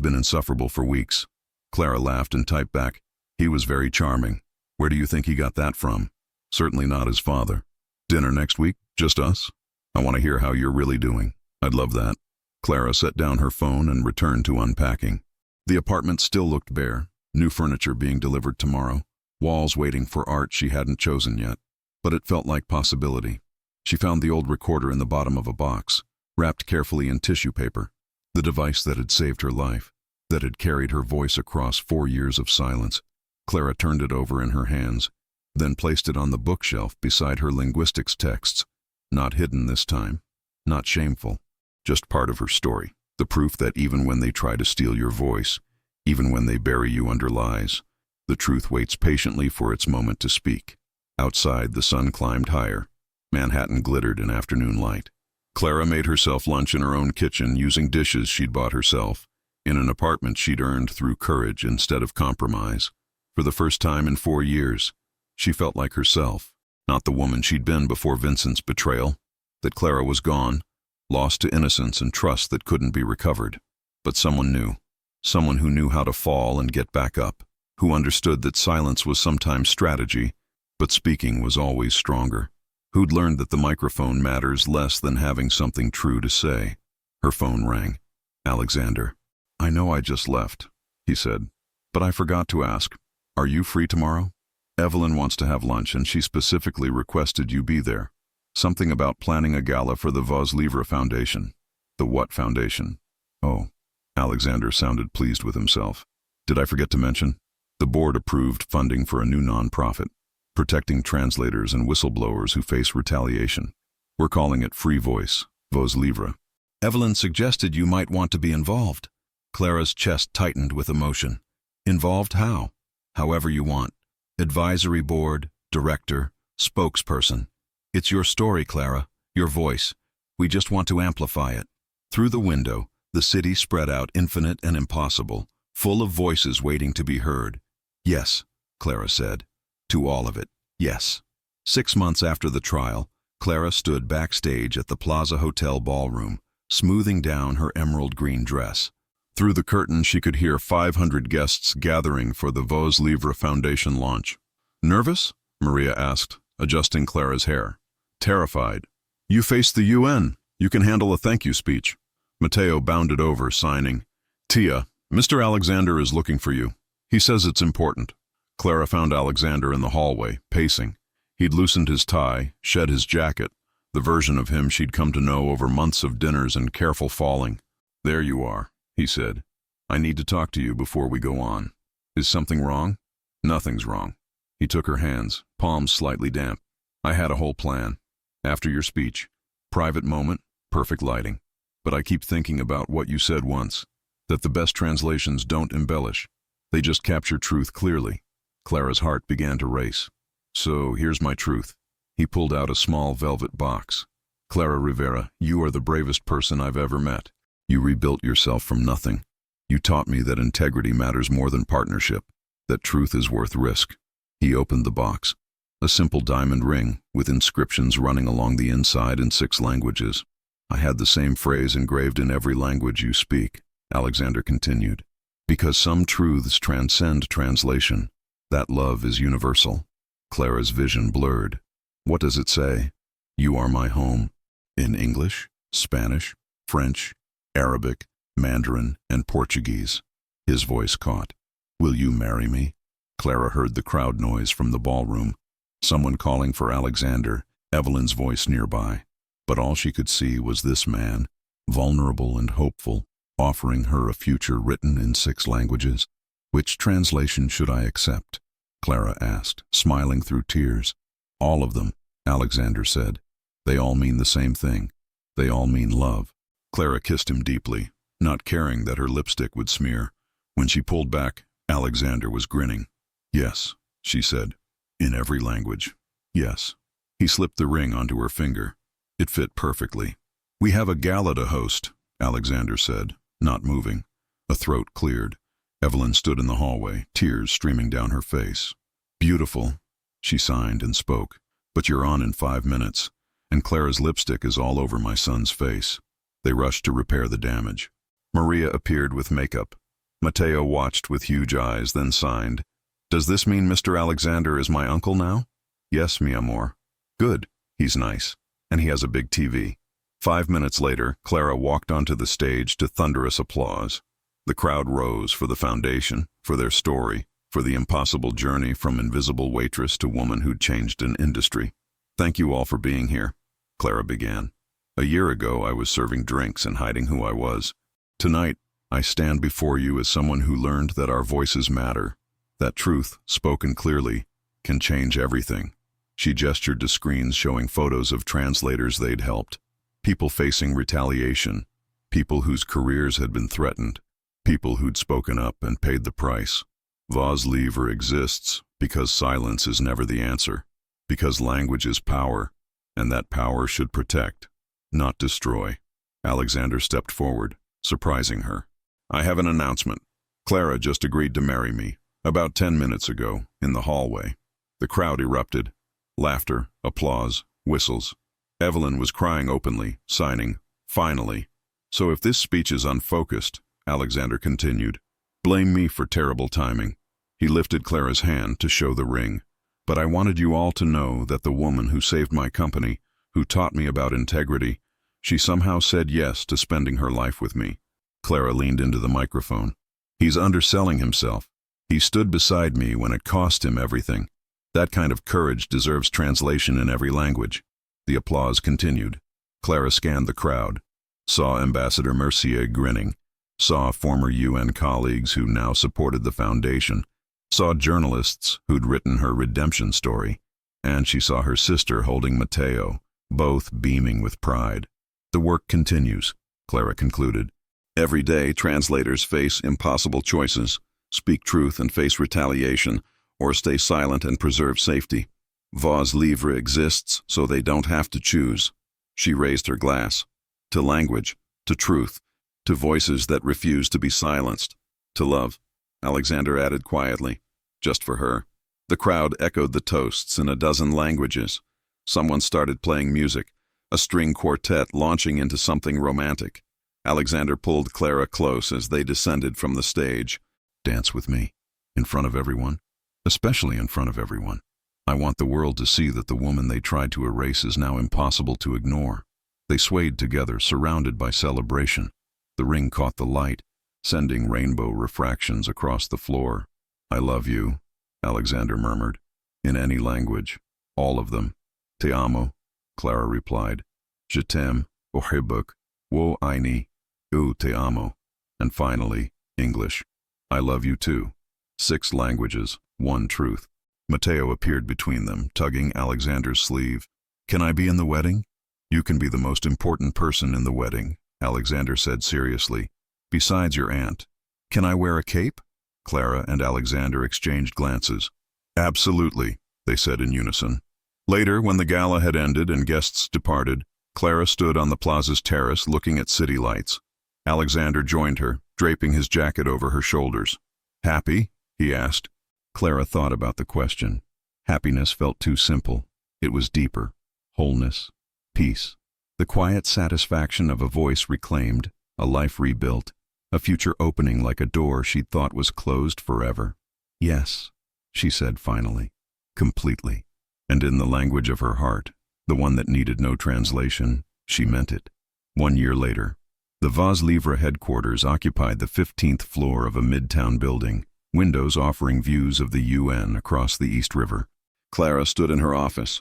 been insufferable for weeks. Clara laughed and typed back, he was very charming. Where do you think he got that from? Certainly not his father. Dinner next week? Just us? I want to hear how you're really doing. I'd love that. Clara set down her phone and returned to unpacking. The apartment still looked bare, new furniture being delivered tomorrow, walls waiting for art she hadn't chosen yet. But it felt like possibility. She found the old recorder in the bottom of a box, wrapped carefully in tissue paper. The device that had saved her life, that had carried her voice across 4 years of silence. Clara turned it over in her hands, then placed it on the bookshelf beside her linguistics texts. Not hidden this time, not shameful, just part of her story. The proof that even when they try to steal your voice, even when they bury you under lies, the truth waits patiently for its moment to speak. Outside, the sun climbed higher. Manhattan glittered in afternoon light. Clara made herself lunch in her own kitchen using dishes she'd bought herself, in an apartment she'd earned through courage instead of compromise. For the first time in 4 years, she felt like herself, not the woman she'd been before Vincent's betrayal. That Clara was gone, lost to innocence and trust that couldn't be recovered. But someone new, someone who knew how to fall and get back up, who understood that silence was sometimes strategy, but speaking was always stronger. Who'd learned that the microphone matters less than having something true to say. Her phone rang. Alexander. I know I just left, he said, but I forgot to ask, are you free tomorrow? Evelyn wants to have lunch and she specifically requested you be there. Something about planning a gala for the WAITRESS Foundation. The what foundation? Oh, Alexander sounded pleased with himself. Did I forget to mention? The board approved funding for a new nonprofit, protecting translators and whistleblowers who face retaliation. We're calling it Free Voice, WAITRESS. Evelyn suggested you might want to be involved. Clara's chest tightened with emotion. Involved how? However you want. Advisory board, director, spokesperson. It's your story, Clara, your voice. We just want to amplify it. Through the window, the city spread out infinite and impossible, full of voices waiting to be heard. Yes, Clara said. To all of it, yes. 6 months after the trial, Clara stood backstage at the Plaza Hotel ballroom, smoothing down her emerald green dress. Through the curtain, she could hear 500 guests gathering for the WAITRESS Foundation launch. Nervous? Maria asked, adjusting Clara's hair. Terrified. You face the UN. You can handle a thank you speech. Matteo bounded over, signing. Tia, Mr. Alexander is looking for you. He says it's important. Clara found Alexander in the hallway, pacing. He'd loosened his tie, shed his jacket, the version of him she'd come to know over months of dinners and careful falling. There you are, he said. I need to talk to you before we go on. Is something wrong? Nothing's wrong. He took her hands, palms slightly damp. I had a whole plan. After your speech. Private moment, perfect lighting. But I keep thinking about what you said once, that the best translations don't embellish. They just capture truth clearly. Clara's heart began to race. So here's my truth. He pulled out a small velvet box. Clara Rivera, you are the bravest person I've ever met. You rebuilt yourself from nothing. You taught me that integrity matters more than partnership, that truth is worth risk. He opened the box. A simple diamond ring with inscriptions running along the inside in 6 languages. I had the same phrase engraved in every language you speak, Alexander continued. Because some truths transcend translation. That love is universal. Clara's vision blurred. What does it say? You are my home. In English, Spanish, French, Arabic, Mandarin, and Portuguese. His voice caught. Will you marry me? Clara heard the crowd noise from the ballroom. Someone calling for Alexander, Evelyn's voice nearby. But all she could see was this man, vulnerable and hopeful, offering her a future written in 6 languages. Which translation should I accept? Clara asked, smiling through tears. All of them, Alexander said. They all mean the same thing. They all mean love. Clara kissed him deeply, not caring that her lipstick would smear. When she pulled back, Alexander was grinning. Yes, she said. In every language. Yes. He slipped the ring onto her finger. It fit perfectly. We have a gala to host, Alexander said, not moving. A throat cleared. Evelyn stood in the hallway, tears streaming down her face. Beautiful, she signed and spoke, but you're on in 5 minutes, and Clara's lipstick is all over my son's face. They rushed to repair the damage. Maria appeared with makeup. Mateo watched with huge eyes, then signed. Does this mean Mr. Alexander is my uncle now? Yes, mi amor. Good, he's nice, and he has a big TV. 5 minutes later, Clara walked onto the stage to thunderous applause. The crowd rose for the foundation, for their story, for the impossible journey from invisible waitress to woman who'd changed an industry. Thank you all for being here, Clara began. A year ago, I was serving drinks and hiding who I was. Tonight, I stand before you as someone who learned that our voices matter, that truth, spoken clearly, can change everything. She gestured to screens showing photos of translators they'd helped, people facing retaliation, people whose careers had been threatened, people who'd spoken up and paid the price. Voz Livre exists because silence is never the answer, because language is power, and that power should protect, not destroy. Alexander stepped forward, surprising her. I have an announcement. Clara just agreed to marry me, about 10 minutes ago, in the hallway. The crowd erupted. Laughter, applause, whistles. Evelyn was crying openly, signing, finally. So if this speech is unfocused, Alexander continued, blame me for terrible timing. He lifted Clara's hand to show the ring. But I wanted you all to know that the woman who saved my company, who taught me about integrity, she somehow said yes to spending her life with me. Clara leaned into the microphone. He's underselling himself. He stood beside me when it cost him everything. That kind of courage deserves translation in every language. The applause continued. Clara scanned the crowd, saw Ambassador Mercier grinning, saw former UN colleagues who now supported the foundation, saw journalists who'd written her redemption story, and she saw her sister holding Mateo, both beaming with pride. The work continues, Clara concluded. Every day, translators face impossible choices, speak truth and face retaliation, or stay silent and preserve safety. Voz Livre exists so they don't have to choose. She raised her glass. To language, to truth, to voices that refuse to be silenced, to love, Alexander added quietly, just for her. The crowd echoed the toasts in a dozen languages. Someone started playing music, a string quartet launching into something romantic. Alexander pulled Clara close as they descended from the stage. Dance with me, in front of everyone, especially in front of everyone. I want the world to see that the woman they tried to erase is now impossible to ignore. They swayed together, surrounded by celebration. The ring caught the light, sending rainbow refractions across the floor. I love you, Alexander murmured. In any language, all of them. Te amo, Clara replied. Je t'aime, ohibbuk, wo aini, u te amo. And finally, English. I love you too. 6 languages, 1 truth. Mateo appeared between them, tugging Alexander's sleeve. Can I be in the wedding? You can be the most important person in the wedding, Alexander said seriously, besides your aunt. Can I wear a cape? Clara and Alexander exchanged glances. Absolutely, they said in unison. Later, when the gala had ended and guests departed, Clara stood on the plaza's terrace looking at city lights. Alexander joined her, draping his jacket over her shoulders. Happy? He asked. Clara thought about the question. Happiness felt too simple. It was deeper. Wholeness. Peace. The quiet satisfaction of a voice reclaimed, a life rebuilt, a future opening like a door she'd thought was closed forever. Yes, she said finally, completely. And in the language of her heart, the one that needed no translation, she meant it. 1 year later, the Voz Livre headquarters occupied the 15th floor of a midtown building, windows offering views of the UN across the East River. Clara stood in her office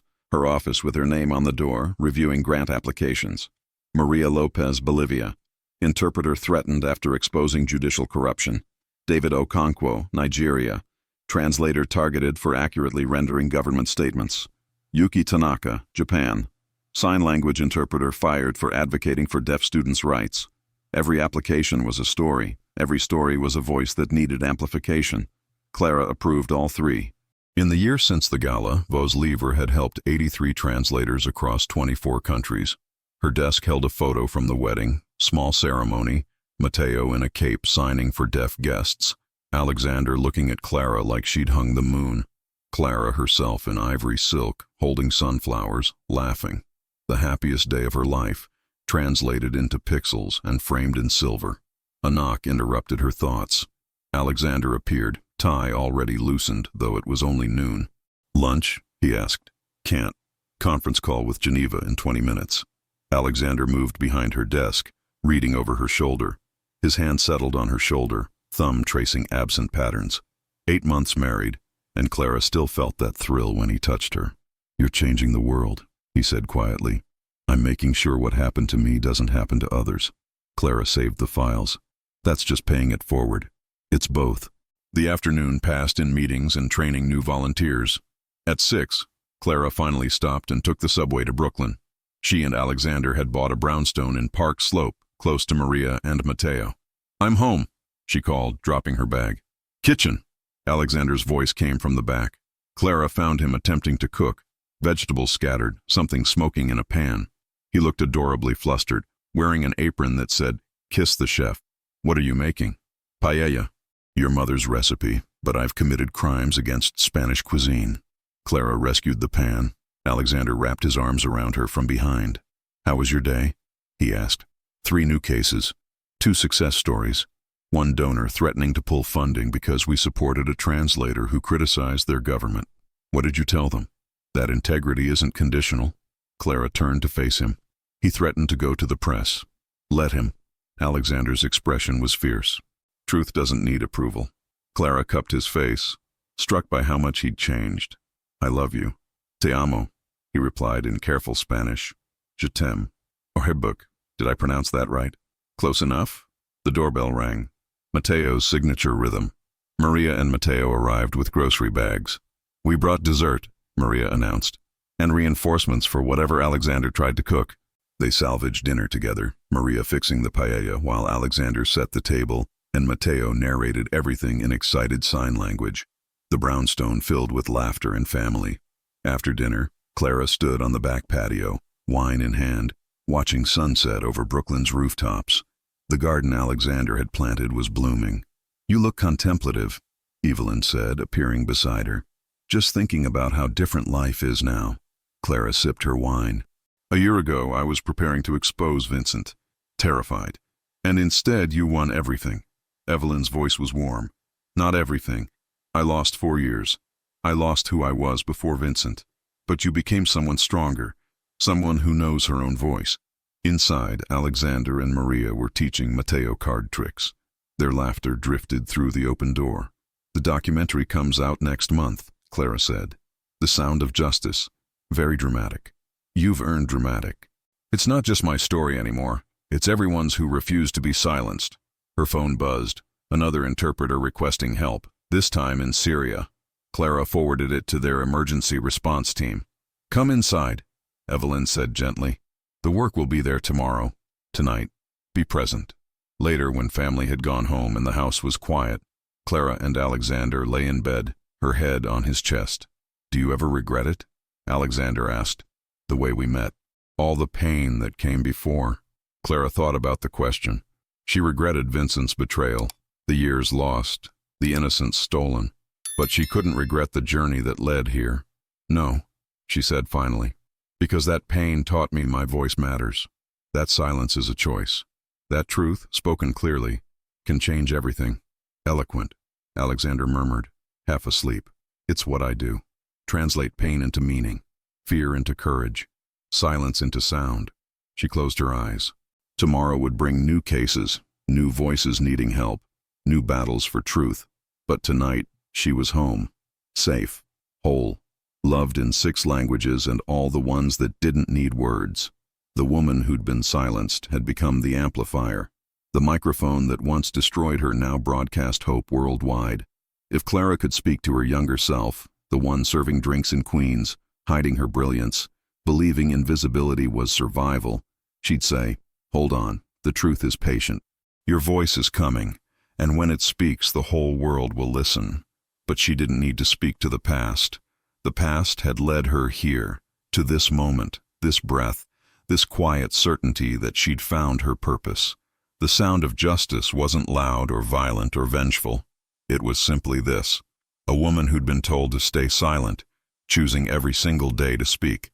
with her name on the door, reviewing grant applications. Maria Lopez, Bolivia. Interpreter threatened after exposing judicial corruption. David Okonkwo, Nigeria. Translator targeted for accurately rendering government statements. Yuki Tanaka, Japan. Sign language interpreter fired for advocating for deaf students' rights. Every application was a story. Every story was a voice that needed amplification. Clara approved all 3. In the year since the gala, Vos Lever had helped 83 translators across 24 countries. Her desk held a photo from the wedding, small ceremony, Matteo in a cape signing for deaf guests, Alexander looking at Clara like she'd hung the moon, Clara herself in ivory silk, holding sunflowers, laughing. The happiest day of her life, translated into pixels and framed in silver. A knock interrupted her thoughts. Alexander appeared, tie already loosened, though it was only noon. "Lunch?" he asked. "Can't. Conference call with Geneva in 20 minutes. Alexander moved behind her desk, reading over her shoulder. His hand settled on her shoulder, thumb tracing absent patterns. 8 months married, and Clara still felt that thrill when he touched her. "You're changing the world," he said quietly. "I'm making sure what happened to me doesn't happen to others." Clara saved the files. "That's just paying it forward. It's both." The afternoon passed in meetings and training new volunteers. At 6, Clara finally stopped and took the subway to Brooklyn. She and Alexander had bought a brownstone in Park Slope, close to Maria and Matteo. "I'm home," she called, dropping her bag. "Kitchen." Alexander's voice came from the back. Clara found him attempting to cook. Vegetables scattered, something smoking in a pan. He looked adorably flustered, wearing an apron that said, "Kiss the chef." "What are you making?" "Paella. Your mother's recipe, but I've committed crimes against Spanish cuisine." Clara rescued the pan. Alexander wrapped his arms around her from behind. "How was your day?" he asked. 3 new cases, 2 success stories. 1 donor threatening to pull funding because we supported a translator who criticized their government. "What did you tell them?" "That integrity isn't conditional." Clara turned to face him. He threatened to go to the press. "Let him." Alexander's expression was fierce. "Truth doesn't need approval." Clara cupped his face, struck by how much he'd changed. "I love you." "Te amo," he replied in careful Spanish. "Je t'aime." "Ohebuk." Did I pronounce that right? Close enough? The doorbell rang. Matteo's signature rhythm. Maria and Matteo arrived with grocery bags. "We brought dessert," Maria announced, "and reinforcements for whatever Alexander tried to cook." They salvaged dinner together, Maria fixing the paella while Alexander set the table, and Matteo narrated everything in excited sign language. The brownstone filled with laughter and family. After dinner, Clara stood on the back patio, wine in hand, watching sunset over Brooklyn's rooftops. The garden Alexander had planted was blooming. "You look contemplative," Evelyn said, appearing beside her. "Just thinking about how different life is now." Clara sipped her wine. "A year ago, I was preparing to expose Vincent, terrified. And instead, you won everything." Evelyn's voice was warm. "Not everything. I lost 4 years. I lost who I was before Vincent. But you became someone stronger, someone who knows her own voice." Inside, Alexander and Maria were teaching Matteo card tricks. Their laughter drifted through the open door. "The documentary comes out next month," Clara said. "The Sound of Justice. Very dramatic." "You've earned dramatic. It's not just my story anymore. It's everyone's who refused to be silenced." Her phone buzzed. Another interpreter requesting help, this time in Syria. Clara forwarded it to their emergency response team. "Come inside," Evelyn said gently. "The work will be there tomorrow. Tonight, be present." Later, when family had gone home and the house was quiet, Clara and Alexander lay in bed, her head on his chest. "Do you ever regret it?" Alexander asked. "The way we met. All the pain that came before." Clara thought about the question. She regretted Vincent's betrayal, the years lost, the innocence stolen. But she couldn't regret the journey that led here. "No," she said finally, "because that pain taught me my voice matters. That silence is a choice. That truth, spoken clearly, can change everything." "Eloquent," Alexander murmured, half asleep. "It's what I do. Translate pain into meaning, fear into courage, silence into sound." She closed her eyes. Tomorrow would bring new cases, new voices needing help, new battles for truth. But tonight, she was home, safe, whole, loved in 6 languages and all the ones that didn't need words. The woman who'd been silenced had become the amplifier. The microphone that once destroyed her now broadcast hope worldwide. If Clara could speak to her younger self, the one serving drinks in Queens, hiding her brilliance, believing invisibility was survival, she'd say, "Hold on, the truth is patient. Your voice is coming, and when it speaks, the whole world will listen." But she didn't need to speak to the past. The past had led her here, to this moment, this breath, this quiet certainty that she'd found her purpose. The sound of justice wasn't loud or violent or vengeful. It was simply this: a woman who'd been told to stay silent, choosing every single day to speak.